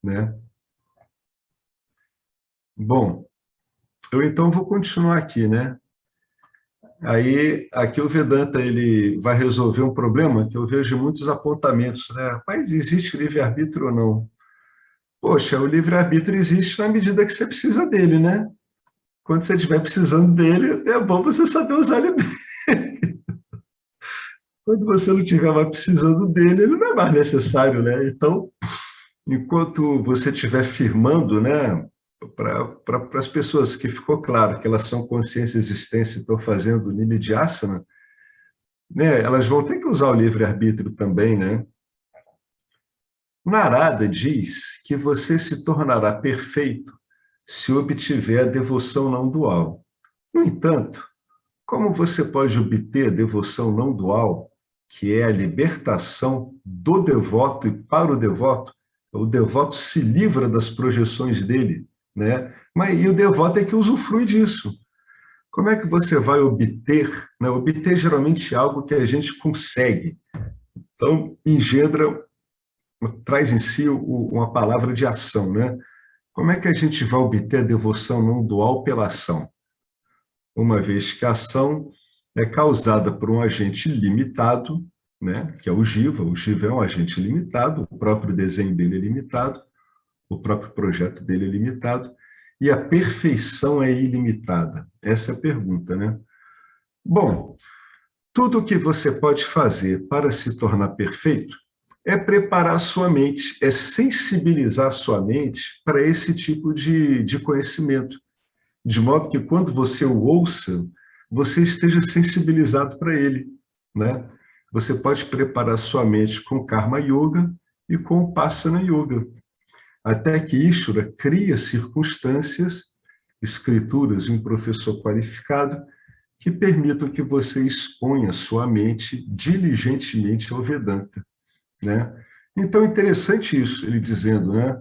né? Bom, eu então vou continuar aqui, né? Aí, aqui o Vedanta ele vai resolver um problema que eu vejo muitos apontamentos, né? Mas existe livre-arbítrio ou não? Poxa, o livre-arbítrio existe na medida que você precisa dele, né? Quando você estiver precisando dele, é bom você saber usar ele bem. Quando você não estiver mais precisando dele, ele não é mais necessário, né? Então, enquanto você estiver firmando, né, para as pessoas que ficou claro que elas são consciência e existência e estão fazendo Nididhyasana, né, elas vão ter que usar o livre-arbítrio também, né? Narada diz que você se tornará perfeito se obtiver a devoção não dual. No entanto, como você pode obter a devoção não dual, que é a libertação do devoto e para o devoto se livra das projeções dele, né? E o devoto é que usufrui disso. Como é que você vai obter? Né? Obter geralmente é algo que a gente consegue. Então, engendra, traz em si uma palavra de ação, né? Como é que a gente vai obter a devoção não dual pela ação? Uma vez que a ação é causada por um agente limitado, né, que é o jiva é um agente limitado, o próprio desenho dele é limitado, o próprio projeto dele é limitado, e a perfeição é ilimitada? Essa é a pergunta, né? Bom, tudo o que você pode fazer para se tornar perfeito é preparar a sua mente, é sensibilizar a sua mente para esse tipo de conhecimento, de modo que quando você o ouça, você esteja sensibilizado para ele, né? Você pode preparar a sua mente com Karma Yoga e com Upasana Yoga, até que Ishvara cria circunstâncias, escrituras e um professor qualificado que permitam que você exponha sua mente diligentemente ao Vedanta, né? Então, interessante isso, ele dizendo, né?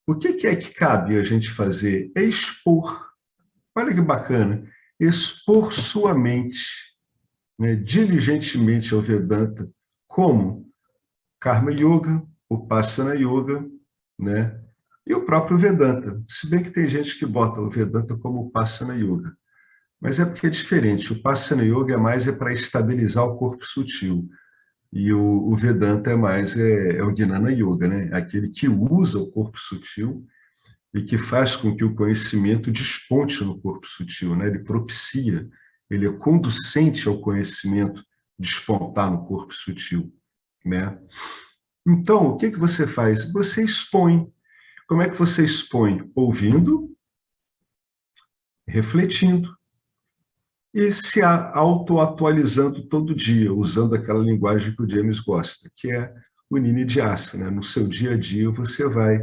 O que é que cabe a gente fazer? É expor. Olha que bacana. Expor sua mente, né, diligentemente ao Vedanta, como Karma Yoga, Upasana Yoga, né? E o próprio Vedanta. Se bem que tem gente que bota o Vedanta como Upasana Yoga. Mas é porque é diferente. O Upasana Yoga é para estabilizar o corpo sutil. E o Vedanta é o Jnana Yoga, né? Aquele que usa o corpo sutil e que faz com que o conhecimento desponte no corpo sutil, né? Ele propicia, ele é conducente ao conhecimento despontar no corpo sutil, né? Então, o que você faz? Você expõe. Como é que você expõe? Ouvindo, refletindo e se autoatualizando todo dia, usando aquela linguagem que o James gosta, que é o Ninidyasa, né? No seu dia a dia você vai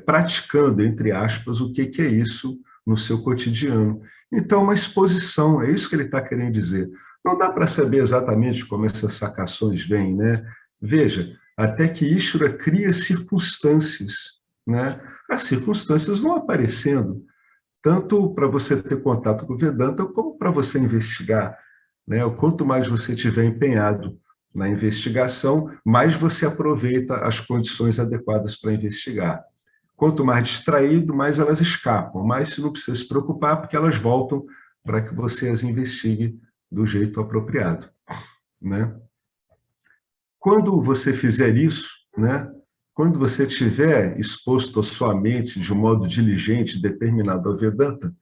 praticando, entre aspas, o que é isso no seu cotidiano. Então, uma exposição, é isso que ele está querendo dizer. Não dá para saber exatamente como essas sacações vêm, né? Veja, até que Ishvara cria circunstâncias, né? As circunstâncias vão aparecendo, tanto para você ter contato com o Vedanta, como para você investigar, né? Quanto mais você estiver empenhado na investigação, mais você aproveita as condições adequadas para investigar. Quanto mais distraído, mais elas escapam, mas você não precisa se preocupar, porque elas voltam para que você as investigue do jeito apropriado, né? Quando você fizer isso, né? Quando você estiver exposto a sua mente de um modo diligente, determinado ao Vedanta,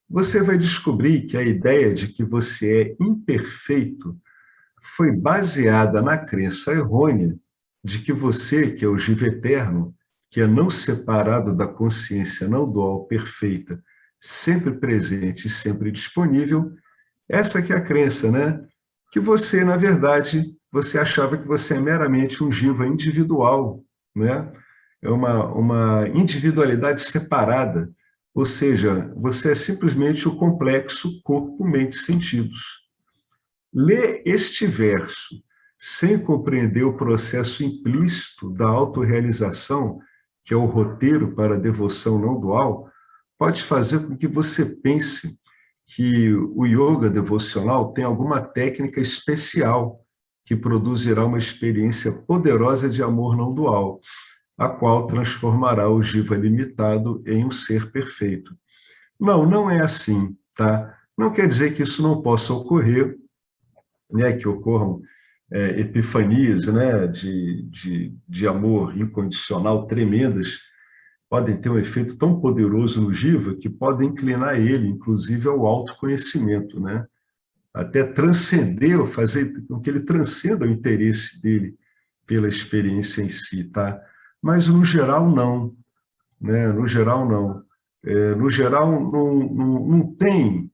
você vai descobrir que a ideia de que você é imperfeito foi baseada na crença errônea de que você, que é o Jiva eterno, que é não separado da consciência não dual perfeita, sempre presente e sempre disponível, essa que é a crença, né? Que você, na verdade, você achava que você é meramente um Jiva individual, né? É uma individualidade separada, ou seja, você é simplesmente o complexo corpo, mente, sentidos. Ler este verso sem compreender o processo implícito da autorrealização, que é o roteiro para a devoção não dual, pode fazer com que você pense que o yoga devocional tem alguma técnica especial que produzirá uma experiência poderosa de amor não dual, a qual transformará o jiva limitado em um ser perfeito. Não, não é assim, tá? Não quer dizer que isso não possa ocorrer, né, que ocorram epifanias, né, de amor incondicional tremendas, podem ter um efeito tão poderoso no jiva que podem inclinar ele, inclusive, ao autoconhecimento, né? Até transcender, fazer com que ele transcenda o interesse dele pela experiência em si, tá? Mas, no geral, não, né? No geral, não. No geral, não tem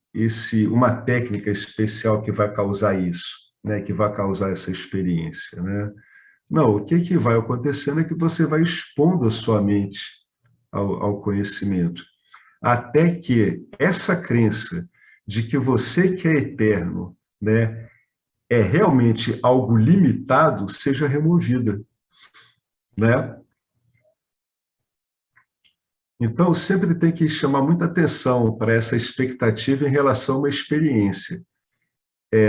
uma técnica especial que vai causar isso, né? Que vai causar essa experiência, né? Não, o que vai acontecendo é que você vai expondo a sua mente ao conhecimento, até que essa crença de que você que é eterno, né, é realmente algo limitado, seja removida, né? Então, sempre tem que chamar muita atenção para essa expectativa em relação a uma experiência.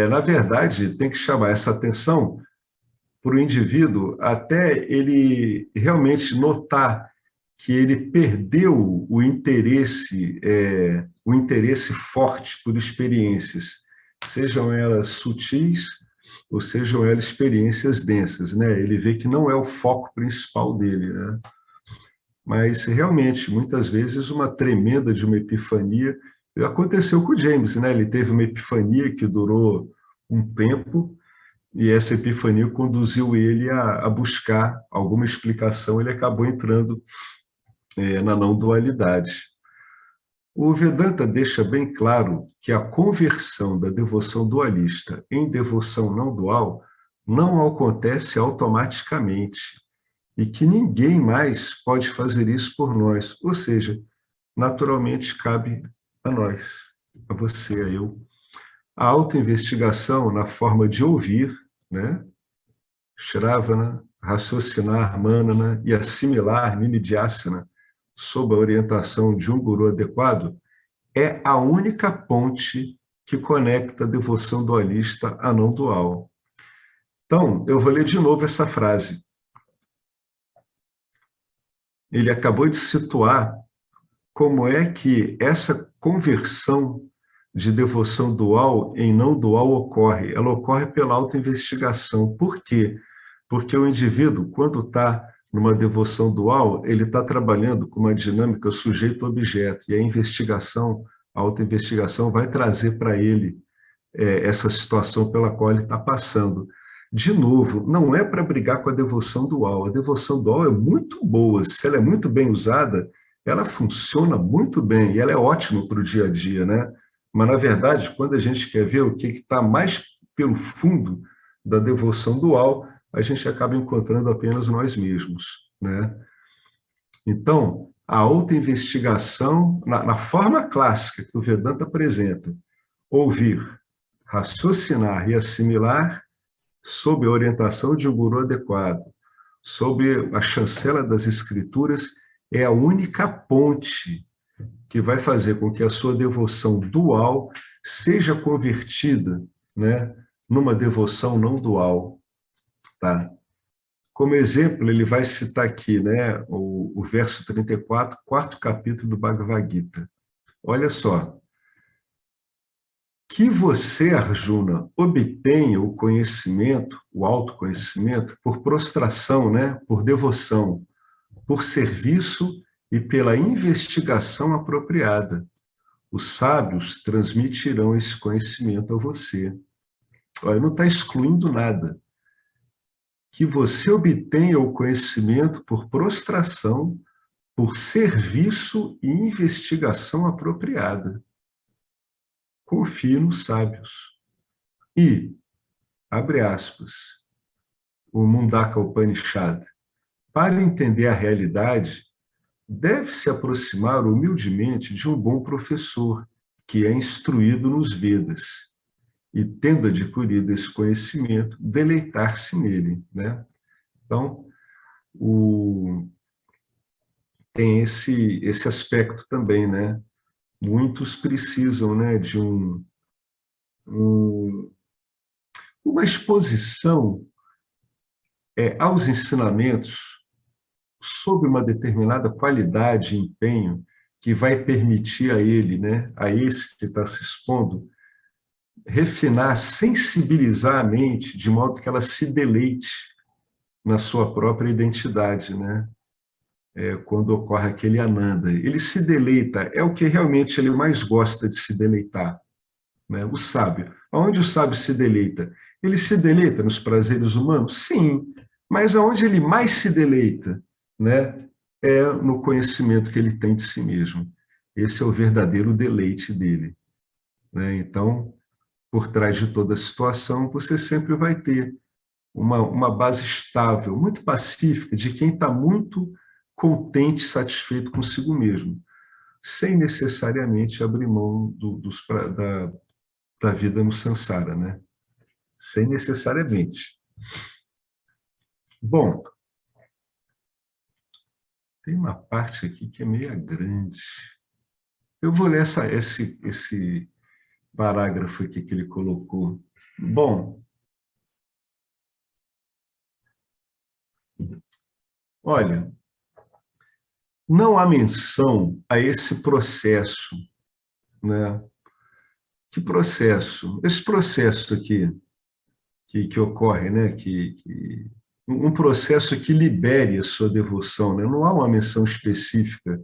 Na verdade, tem que chamar essa atenção para o indivíduo até ele realmente notar que ele perdeu o interesse forte por experiências, sejam elas sutis ou sejam elas experiências densas, né? Ele vê que não é o foco principal dele, né? Mas, realmente, muitas vezes, uma tremenda de uma epifania aconteceu com o James, né? Ele teve uma epifania que durou um tempo, e essa epifania conduziu ele a buscar alguma explicação, ele acabou entrando na não-dualidade. O Vedanta deixa bem claro que a conversão da devoção dualista em devoção não dual não acontece automaticamente e que ninguém mais pode fazer isso por nós, ou seja, naturalmente cabe a nós, a você, a eu. A autoinvestigação na forma de ouvir, né? Shravana, raciocinar, manana e assimilar, nididhyasana, sob a orientação de um guru adequado, é a única ponte que conecta a devoção dualista à não dual. Então, eu vou ler de novo essa frase. Ele acabou de situar como é que essa conversão de devoção dual em não dual ocorre. Ela ocorre pela autoinvestigação. Por quê? Porque o indivíduo, quando está numa devoção dual, ele está trabalhando com uma dinâmica sujeito-objeto, e a investigação, a autoinvestigação vai trazer para ele essa situação pela qual ele está passando. De novo, não é para brigar com a devoção dual. A devoção dual é muito boa. Se ela é muito bem usada, ela funciona muito bem e ela é ótima para o dia a dia, né? Mas, na verdade, quando a gente quer ver o que está mais pelo fundo da devoção dual, a gente acaba encontrando apenas nós mesmos, né? Então, a autoinvestigação, na forma clássica que o Vedanta apresenta, ouvir, raciocinar e assimilar, sob a orientação de um guru adequado, sob a chancela das escrituras, é a única ponte que vai fazer com que a sua devoção dual seja convertida, né, numa devoção não dual. Tá? Como exemplo, ele vai citar aqui, né, o verso 34, quarto capítulo do Bhagavad Gita. Olha só. Que você, Arjuna, obtenha o conhecimento, o autoconhecimento, por prostração, né, por devoção, por serviço e pela investigação apropriada. Os sábios transmitirão esse conhecimento a você. Olha, não está excluindo nada. Que você obtenha o conhecimento por prostração, por serviço e investigação apropriada. Confie nos sábios. E, abre aspas, o Mundaka Upanishad, para entender a realidade, deve se aproximar humildemente de um bom professor, que é instruído nos Vedas, e, tendo adquirido esse conhecimento, deleitar-se nele, né? Então, tem esse aspecto também, né? Muitos precisam, né, de uma exposição aos ensinamentos sob uma determinada qualidade e empenho que vai permitir a ele, né, a esse que está se expondo, refinar, sensibilizar a mente de modo que ela se deleite na sua própria identidade, né? Quando ocorre aquele ananda. Ele se deleita, é o que realmente ele mais gosta de se deleitar, né? O sábio. Aonde o sábio se deleita? Ele se deleita nos prazeres humanos? Sim, mas aonde ele mais se deleita, né, é no conhecimento que ele tem de si mesmo. Esse é o verdadeiro deleite dele, né? Então, por trás de toda a situação, você sempre vai ter uma base estável, muito pacífica, de quem está muito contente, satisfeito consigo mesmo, sem necessariamente abrir mão da vida no samsara, né? Sem necessariamente. Bom, tem uma parte aqui que é meio grande. Eu vou ler esse parágrafo aqui que ele colocou. Bom, olha, não há menção a esse processo, né? Que processo? Esse processo aqui que ocorre, né? Um processo que libere a sua devoção, né? Não há uma menção específica.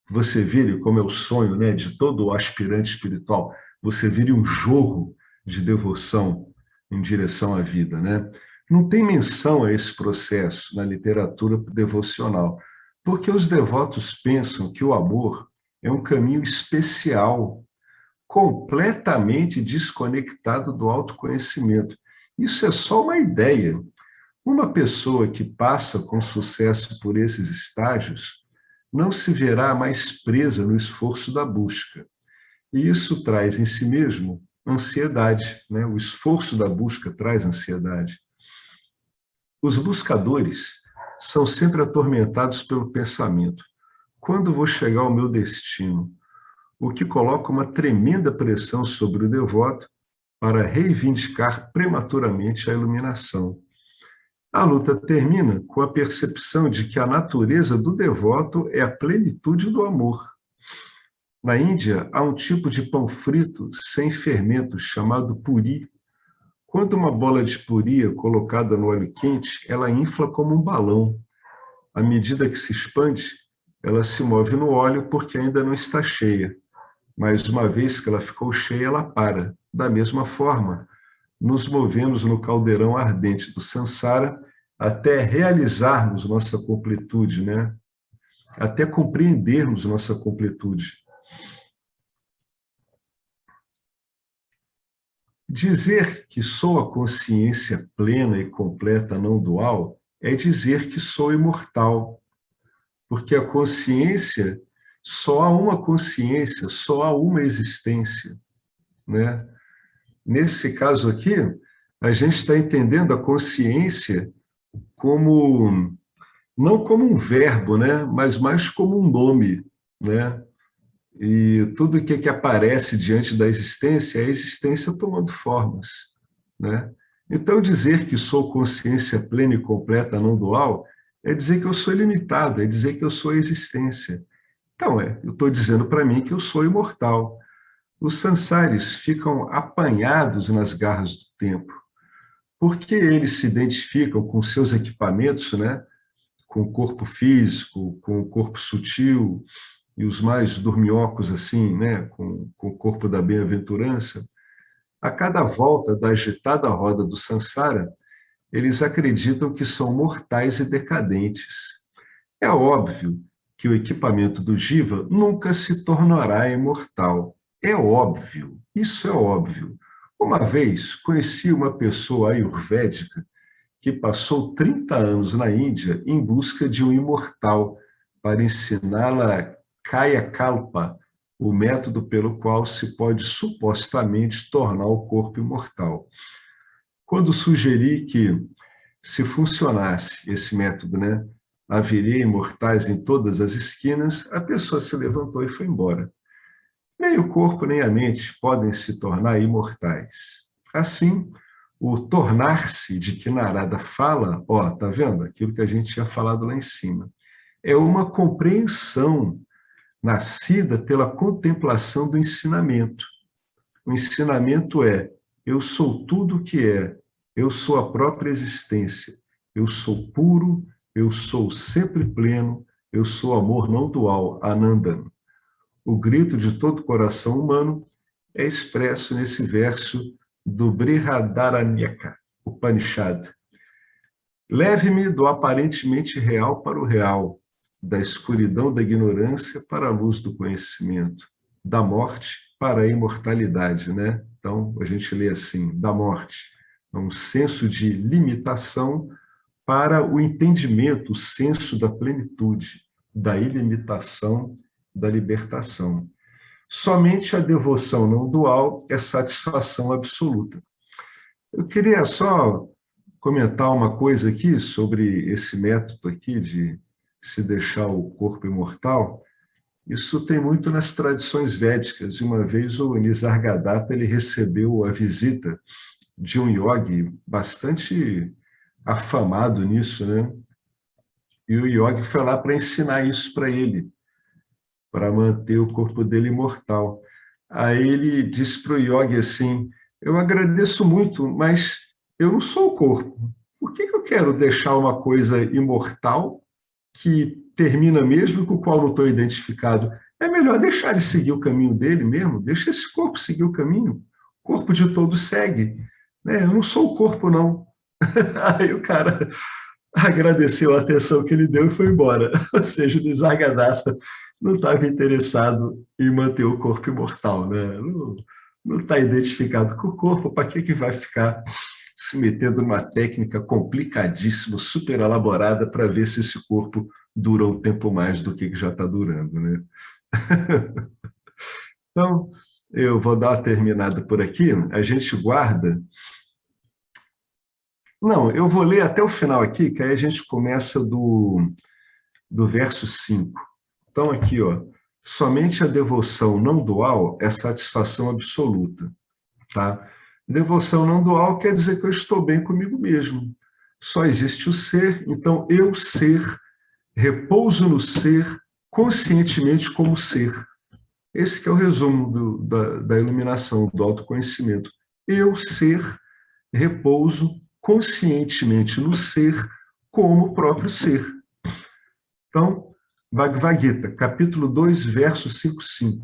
Você vire, como é o sonho, né, de todo aspirante espiritual, você vire um jorro de devoção em direção à vida, né? Não tem menção a esse processo na literatura devocional, porque os devotos pensam que o amor é um caminho especial, completamente desconectado do autoconhecimento. Isso é só uma ideia. Uma pessoa que passa com sucesso por esses estágios não se verá mais presa no esforço da busca. E isso traz em si mesmo ansiedade, né? O esforço da busca traz ansiedade. Os buscadores são sempre atormentados pelo pensamento. Quando vou chegar ao meu destino? O que coloca uma tremenda pressão sobre o devoto para reivindicar prematuramente a iluminação. A luta termina com a percepção de que a natureza do devoto é a plenitude do amor. Na Índia, há um tipo de pão frito sem fermento chamado puri. Quando uma bola de puri é colocada no óleo quente, ela infla como um balão. À medida que se expande, ela se move no óleo porque ainda não está cheia. Mas uma vez que ela ficou cheia, ela para. Da mesma forma, nos movemos no caldeirão ardente do samsara até realizarmos nossa completude, né? Até compreendermos nossa completude. Dizer que sou a consciência plena e completa não dual é dizer que sou imortal, porque a consciência, só há uma consciência, só há uma existência, né? Nesse caso aqui, a gente está entendendo a consciência como, não como um verbo, né? Mas mais como um nome, né? E tudo que aparece diante da existência é a existência tomando formas, né? Então, dizer que sou consciência plena e completa não dual é dizer que eu sou ilimitado, é dizer que eu sou a existência. Então, eu estou dizendo para mim que eu sou imortal. Os sansaris ficam apanhados nas garras do tempo, porque eles se identificam com seus equipamentos, né? Com o corpo físico, com o corpo sutil, e os mais dorminhocos, assim, né? Com o corpo da bem-aventurança. A cada volta da agitada roda do sansara, eles acreditam que são mortais e decadentes. É óbvio que o equipamento do Jiva nunca se tornará imortal. É óbvio, isso é óbvio. Uma vez conheci uma pessoa ayurvédica que passou 30 anos na Índia em busca de um imortal para ensiná-la Kaya Kalpa, o método pelo qual se pode supostamente tornar o corpo imortal. Quando sugeri que, se funcionasse esse método, né, haveria imortais em todas as esquinas, a pessoa se levantou e foi embora. Nem o corpo nem a mente podem se tornar imortais. Assim, o tornar-se de que Narada fala, tá vendo? Aquilo que a gente tinha falado lá em cima, é uma compreensão nascida pela contemplação do ensinamento. O ensinamento é: eu sou tudo o que é, eu sou a própria existência, eu sou puro, eu sou sempre pleno, eu sou amor não dual, Ananda. O grito de todo coração humano é expresso nesse verso do Brihadaranyaka, Upanishad. Leve-me do aparentemente real para o real, da escuridão da ignorância para a luz do conhecimento, da morte para a imortalidade, né? Então, a gente lê assim, da morte, um senso de limitação para o entendimento, o senso da plenitude, da ilimitação, da libertação. Somente a devoção não dual é satisfação absoluta. Eu queria só comentar uma coisa aqui sobre esse método aqui de se deixar o corpo imortal. Isso tem muito nas tradições védicas. Uma vez o Nisargadatta ele recebeu a visita de um yogi bastante afamado nisso, né? E o yogi foi lá para ensinar isso para ele, para manter o corpo dele imortal. Aí ele disse para o yogi assim: eu agradeço muito, mas eu não sou o corpo. Por que eu quero deixar uma coisa imortal que termina mesmo e com o qual não estou identificado? É melhor deixar ele seguir o caminho dele mesmo, deixa esse corpo seguir o caminho. O corpo de todos segue. né? Eu não sou o corpo, não. Aí o cara agradeceu a atenção que ele deu e foi embora. Ou seja, o Nisargadatta não estava interessado em manter o corpo imortal, né? Não está identificado com o corpo, para que vai ficar se metendo numa técnica complicadíssima, super elaborada, para ver se esse corpo dura um tempo mais do que já está durando, né? Então, eu vou dar uma terminada por aqui, a gente guarda. Não, eu vou ler até o final aqui, que aí a gente começa do verso 5. Então, aqui, ó, somente a devoção não dual é satisfação absoluta, tá? Devoção não dual quer dizer que eu estou bem comigo mesmo. Só existe o ser, então eu ser, repouso no ser, conscientemente como ser. Esse que é o resumo da iluminação, do autoconhecimento. Eu ser, repouso conscientemente no ser, como o próprio ser. Então, Bhagavad Gita, capítulo 2, verso 5:5.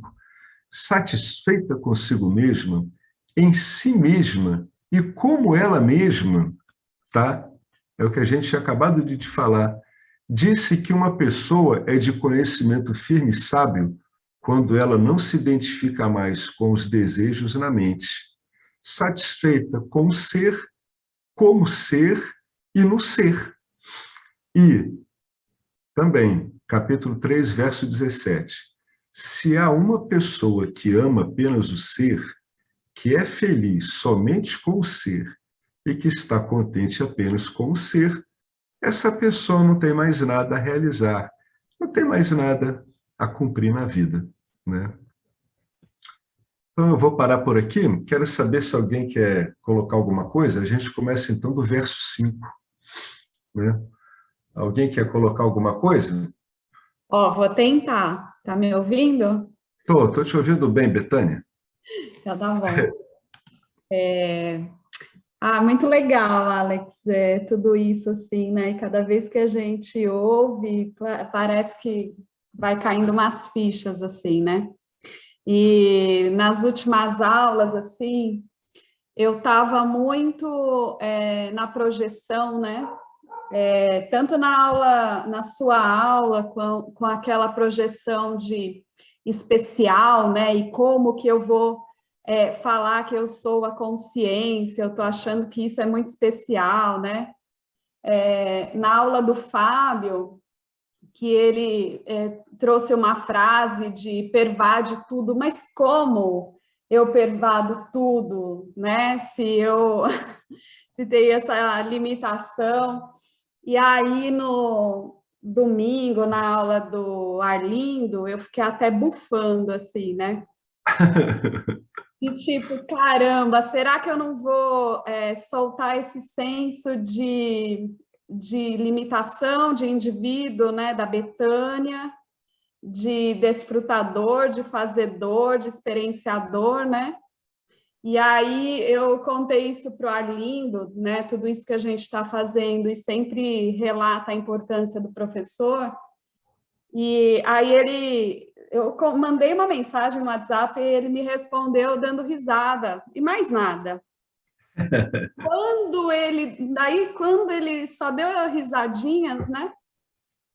Satisfeita consigo mesma, em si mesma e como ela mesma, tá? É o que a gente tinha acabado de te falar. Disse que uma pessoa é de conhecimento firme e sábio quando ela não se identifica mais com os desejos na mente, satisfeita com o ser, como ser e no ser. E também, capítulo 3, verso 17. Se há uma pessoa que ama apenas o ser, que é feliz somente com o ser e que está contente apenas com o ser, essa pessoa não tem mais nada a realizar, não tem mais nada a cumprir na vida, né? Então eu vou parar por aqui, quero saber se alguém quer colocar alguma coisa, a gente começa então do verso 5, né? Alguém quer colocar alguma coisa? Ó, vou tentar. Tá me ouvindo? Tô te ouvindo bem, Betânia. Então tá bom. Muito legal, Alex, tudo isso assim, né? E cada vez que a gente ouve, parece que vai caindo umas fichas assim, né? E nas últimas aulas, assim, eu estava muito na projeção, né? Tanto na aula, na sua aula, com aquela projeção de especial, né? E como que eu vou falar que eu sou a consciência, eu estou achando que isso é muito especial, né? Na aula do Fábio, que ele trouxe uma frase de pervade tudo, mas como eu pervado tudo, né? Se eu se tem essa limitação. E aí, no domingo, na aula do Arlindo, eu fiquei até bufando, assim, né? E tipo, caramba, será que eu não vou soltar esse senso de limitação de indivíduo, né? Da Betânia, de desfrutador, de fazedor, de experienciador, né? E aí eu contei isso para o Arlindo, né? Tudo isso que a gente está fazendo e sempre relata a importância do professor. E aí eu mandei uma mensagem no WhatsApp e ele me respondeu dando risada e mais nada. Quando ele só deu risadinhas, né?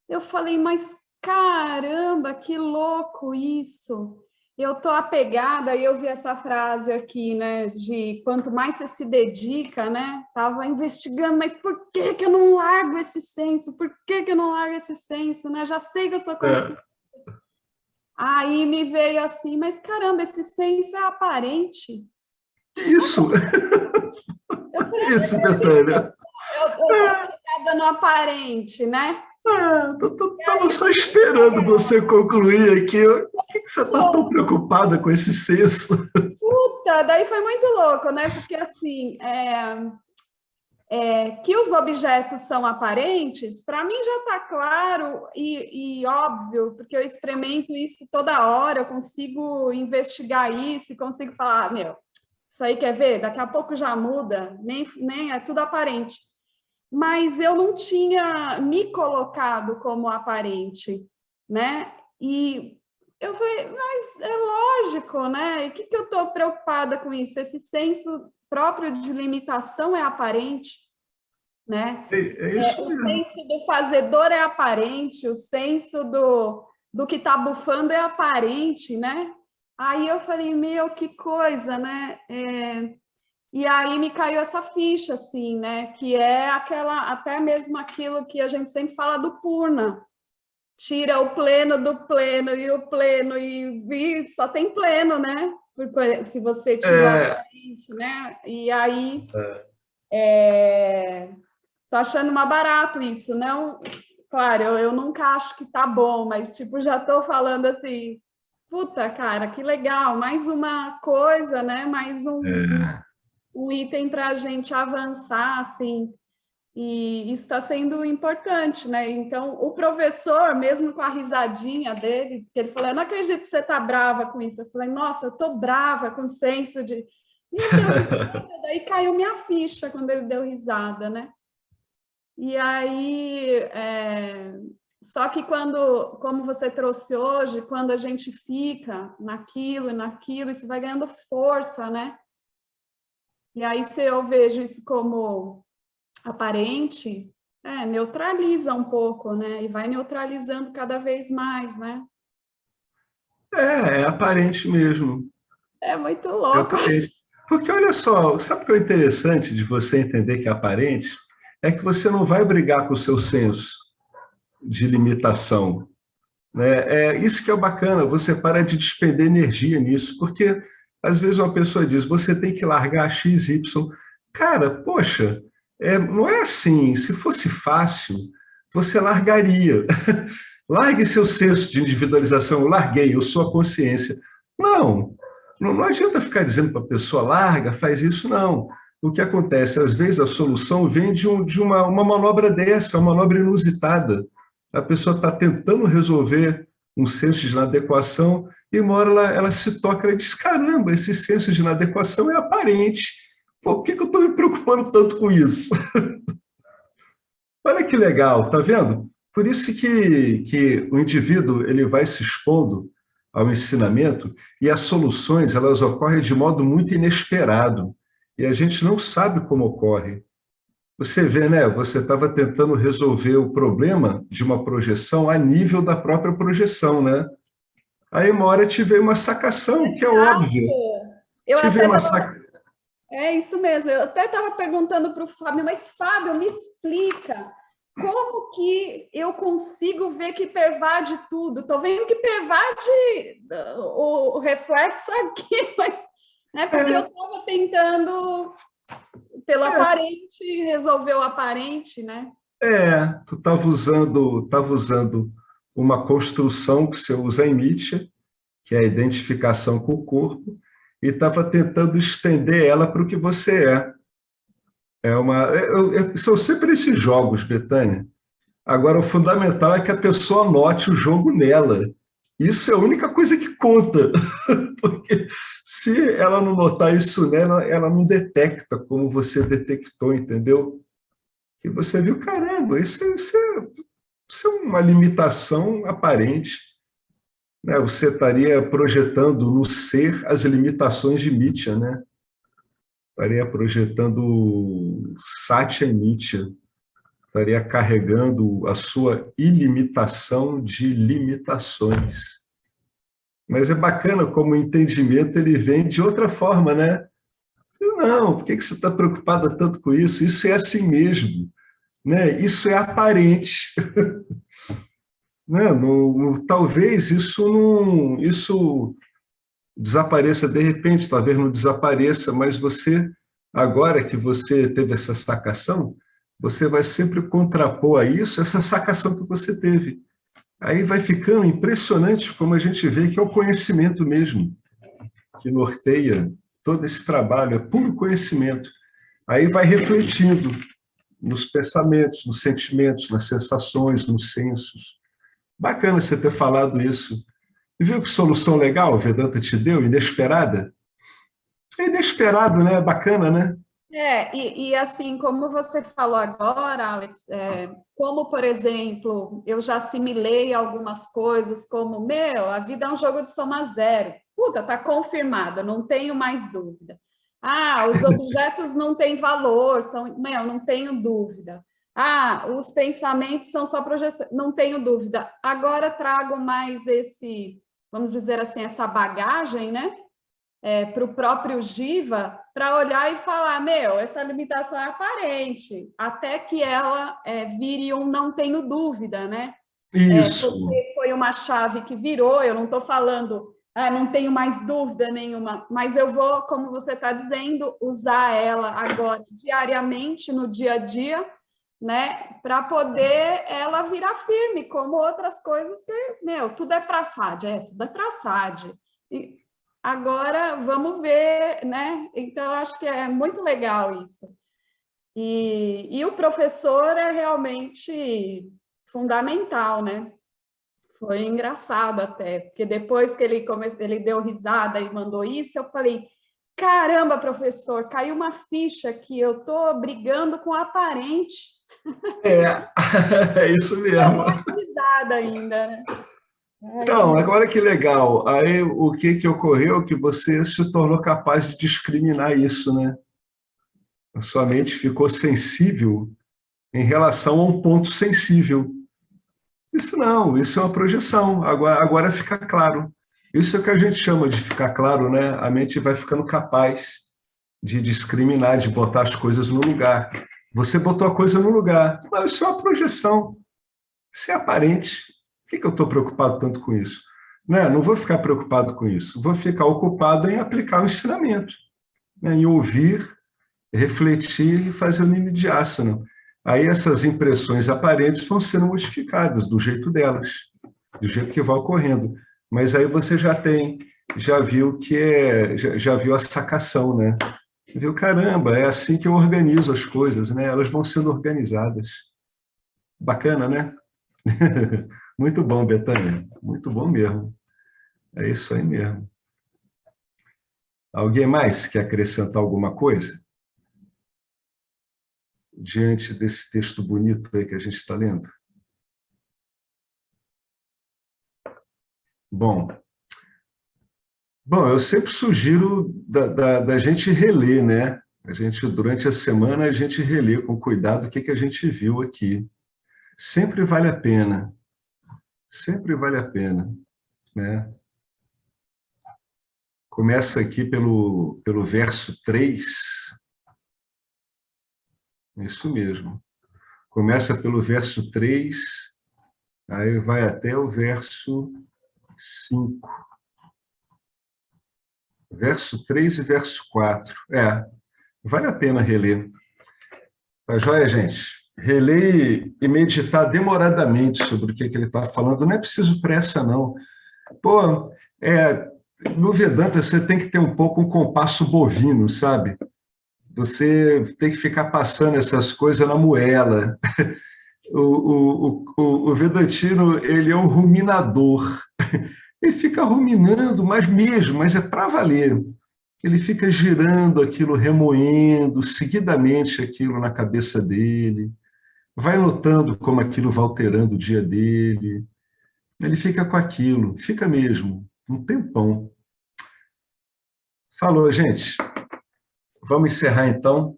Eu falei, mas caramba, que louco isso! Eu tô apegada, e eu vi essa frase aqui, né, de quanto mais você se dedica, né, tava investigando, mas por que que eu não largo esse senso? Por que que eu não largo esse senso, né? Já sei que eu sou consciente. Aí me veio assim, mas caramba, esse senso é aparente. Isso! Eu falei, Isso, Betânia. eu tô apegada no aparente, né? Eu estava só esperando você concluir aqui. Por que você está tão preocupada com esse senso? Puta, daí foi muito louco, né? Porque assim, que os objetos são aparentes, para mim já está claro e óbvio, porque eu experimento isso toda hora, eu consigo investigar isso e consigo falar, meu, isso aí quer ver? Daqui a pouco já muda, nem é tudo aparente. Mas eu não tinha me colocado como aparente, né? E eu falei, mas é lógico, né? E o que eu estou preocupada com isso? Esse senso próprio de limitação é aparente, né? É isso O mesmo. senso do fazedor é aparente, o senso do que está bufando é aparente, né? Aí eu falei, meu, que coisa, né? E aí me caiu essa ficha, assim, né? Que é aquela, até mesmo aquilo que a gente sempre fala do Purna. Tira o pleno do pleno e o pleno, e só tem pleno, né? Porque se você tira o É, aparente, né? E aí, é, tô achando mais barato isso, não? Claro, eu nunca acho que tá bom, mas, tipo, já tô falando assim, puta, cara, que legal, mais uma coisa, né? Mais é. um item para a gente avançar, assim, e isso está sendo importante, né? Então, o professor, mesmo com a risadinha dele, que ele falou, eu não acredito que você está brava com isso. Eu falei, nossa, eu estou brava com o senso de... E ele deu risada, daí caiu minha ficha quando ele deu risada, né? E aí, só que quando, como você trouxe hoje, quando a gente fica naquilo e naquilo, isso vai ganhando força, né? E aí, se eu vejo isso como aparente, neutraliza um pouco, né? E vai neutralizando cada vez mais, né? É aparente mesmo. É muito É louco. aparente. Porque olha só, sabe o que é interessante de você entender que é aparente? É que você não vai brigar com o seu senso de limitação, né? É isso que é bacana, você para de despender energia nisso, porque às vezes uma pessoa diz, você tem que largar X, Y. Cara, poxa, não é assim. Se fosse fácil, você largaria. Largue seu senso de individualização. Eu larguei, eu sou a consciência. Não, não adianta ficar dizendo para a pessoa, larga, faz isso, não. O que acontece? Às vezes a solução vem de uma manobra dessa, uma manobra inusitada. A pessoa está tentando resolver um senso de inadequação e uma hora ela se toca e diz, caramba, esse senso de inadequação é aparente. Por que eu estou me preocupando tanto com isso? Olha que legal, tá vendo? Por isso que o indivíduo ele vai se expondo ao ensinamento e as soluções elas ocorrem de modo muito inesperado e a gente não sabe como ocorre. Você vê, né? Você estava tentando resolver o problema de uma projeção a nível da própria projeção, né? Aí uma hora te veio uma sacação, que é óbvio. Eu Te veio até uma estava... sacação. É isso mesmo. Eu até estava perguntando para o Fábio, mas Fábio, me explica como que eu consigo ver que pervade tudo? Estou vendo que pervade o reflexo aqui, mas né, porque eu estava tentando, pelo aparente, resolver o aparente, né? Tu estava usando uma construção que você usa em Nietzsche, que é a identificação com o corpo, e estava tentando estender ela para o que você é. São sempre esses jogos, Betânia. Agora, o fundamental é que a pessoa note o jogo nela. Isso é a única coisa que conta, porque se ela não notar isso nela, ela não detecta como você detectou, entendeu? E você viu, caramba, isso é uma limitação aparente, né? Você estaria projetando no ser as limitações de Nietzsche, né? Estaria projetando Satya em Nietzsche, estaria carregando a sua ilimitação de limitações. Mas é bacana como o entendimento ele vem de outra forma, né? Não, por que você está preocupada tanto com isso? Isso é assim mesmo, né? Isso é aparente. Né? Talvez isso desapareça de repente, talvez não desapareça, mas você, agora que você teve essa sacação, você vai sempre contrapor a isso essa sacação que você teve. Aí vai ficando impressionante como a gente vê que é o conhecimento mesmo, que norteia todo esse trabalho, é puro conhecimento. Aí vai refletindo nos pensamentos, nos sentimentos, nas sensações, nos sensos. Bacana você ter falado isso. E viu que solução legal o Vedanta te deu, inesperada? É inesperado, né? Bacana, né? E assim, como você falou agora, Alex, como, por exemplo, eu já assimilei algumas coisas, como, a vida é um jogo de soma zero. Puta, tá confirmado, não tenho mais dúvida. Ah, os objetos não têm valor, não tenho dúvida. Ah, os pensamentos são só projeção, não tenho dúvida. Agora trago mais vamos dizer assim, essa bagagem, né? Para o próprio Giva, para olhar e falar, essa limitação é aparente, até que ela vire não tenho dúvida, né? Isso. Porque foi uma chave que virou, eu não estou falando, não tenho mais dúvida nenhuma, mas eu vou, como você está dizendo, usar ela agora diariamente, no dia a dia, né? Para poder ela virar firme, como outras coisas que, tudo é praçade, tudo é praçade. E agora vamos ver, né? Então, acho que é muito legal isso. E o professor é realmente fundamental, né? Foi engraçado até, porque depois que ele deu risada e mandou isso, eu falei, caramba, professor, caiu uma ficha que eu estou brigando com a aparente. É isso mesmo. Eu dou risada ainda, né? Então, agora que legal. Aí o que ocorreu? Que você se tornou capaz de discriminar isso, né? A sua mente ficou sensível em relação a um ponto sensível. Isso não, isso é uma projeção. Agora fica claro. Isso é o que a gente chama de ficar claro, né? A mente vai ficando capaz de discriminar, de botar as coisas no lugar. Você botou a coisa no lugar. Mas isso é uma projeção. Isso é aparente. Por que eu estou preocupado tanto com isso? Né? Não vou ficar preocupado com isso. Vou ficar ocupado em aplicar o ensinamento, né? Em ouvir, refletir e fazer o nididhyasana. Aí essas impressões aparentes vão sendo modificadas do jeito delas, do jeito que vai ocorrendo. Mas aí você já viu já viu a sacação, né? Viu, caramba, é assim que eu organizo as coisas, né? Elas vão sendo organizadas. Bacana, né? Muito bom, Betânia. Muito bom mesmo. É isso aí mesmo. Alguém mais quer acrescentar alguma coisa? Diante desse texto bonito aí que a gente está lendo? Bom, eu sempre sugiro da gente reler, né? Durante a semana, a gente relê com cuidado o que a gente viu aqui. Sempre vale a pena. Sempre vale a pena, né? Começa aqui pelo verso 3. Isso mesmo. Começa pelo verso 3, aí vai até o verso 5. Verso 3 e verso 4. Vale a pena reler. Tá joia, gente? Reler e meditar demoradamente sobre o que ele está falando. Não é preciso pressa, não. Pô, no Vedanta você tem que ter um pouco um compasso bovino, sabe? Você tem que ficar passando essas coisas na moela. O Vedantino, ele é um ruminador. Ele fica ruminando, mas é para valer. Ele fica girando aquilo, remoendo seguidamente aquilo na cabeça dele, vai notando como aquilo vai alterando o dia dele. Ele fica com aquilo, fica mesmo, um tempão. Falou, gente. Vamos encerrar então.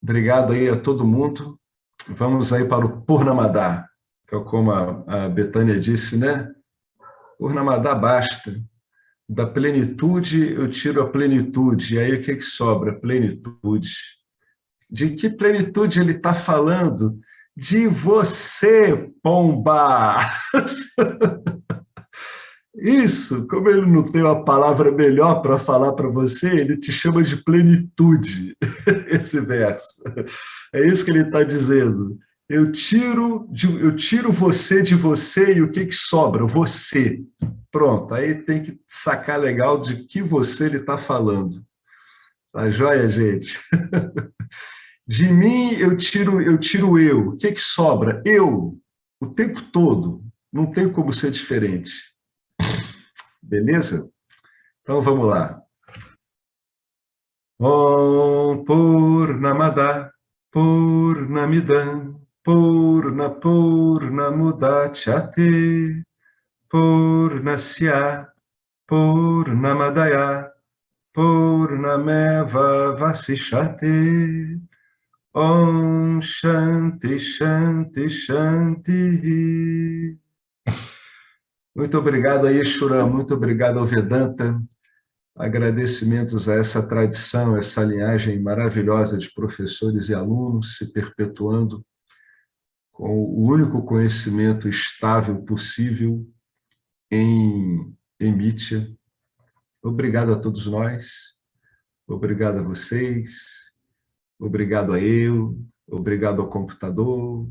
Obrigado aí a todo mundo. Vamos aí para o Purnamada, que é como a Betânia disse, né? Purnamada basta. Da plenitude eu tiro a plenitude. E aí o que sobra? Plenitude. De que plenitude ele está falando? De você, pomba! Isso, como ele não tem uma palavra melhor para falar para você, ele te chama de plenitude, esse verso. É isso que ele está dizendo. Eu tiro você de você e o que sobra? Você. Pronto, aí tem que sacar legal de que você ele está falando. Tá joia, gente? De mim eu tiro eu. O que sobra? Eu, o tempo todo. Não tem como ser diferente. Beleza? Então vamos lá. Om Purnamada Purnamidam Purnamudachyate Purnasya Purnamadaya Purnameva Vasishate. Om Shanti Shanti Shanti. Muito obrigado a Yeshua, muito obrigado ao Vedanta. Agradecimentos a essa tradição, essa linhagem maravilhosa de professores e alunos se perpetuando com o único conhecimento estável possível em Mithya. Obrigado a todos nós, obrigado a vocês, obrigado a eu, obrigado ao computador,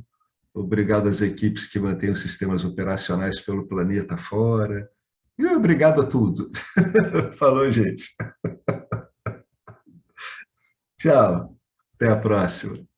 obrigado às equipes que mantêm os sistemas operacionais pelo planeta fora, e obrigado a tudo. Falou, gente. Tchau, até a próxima.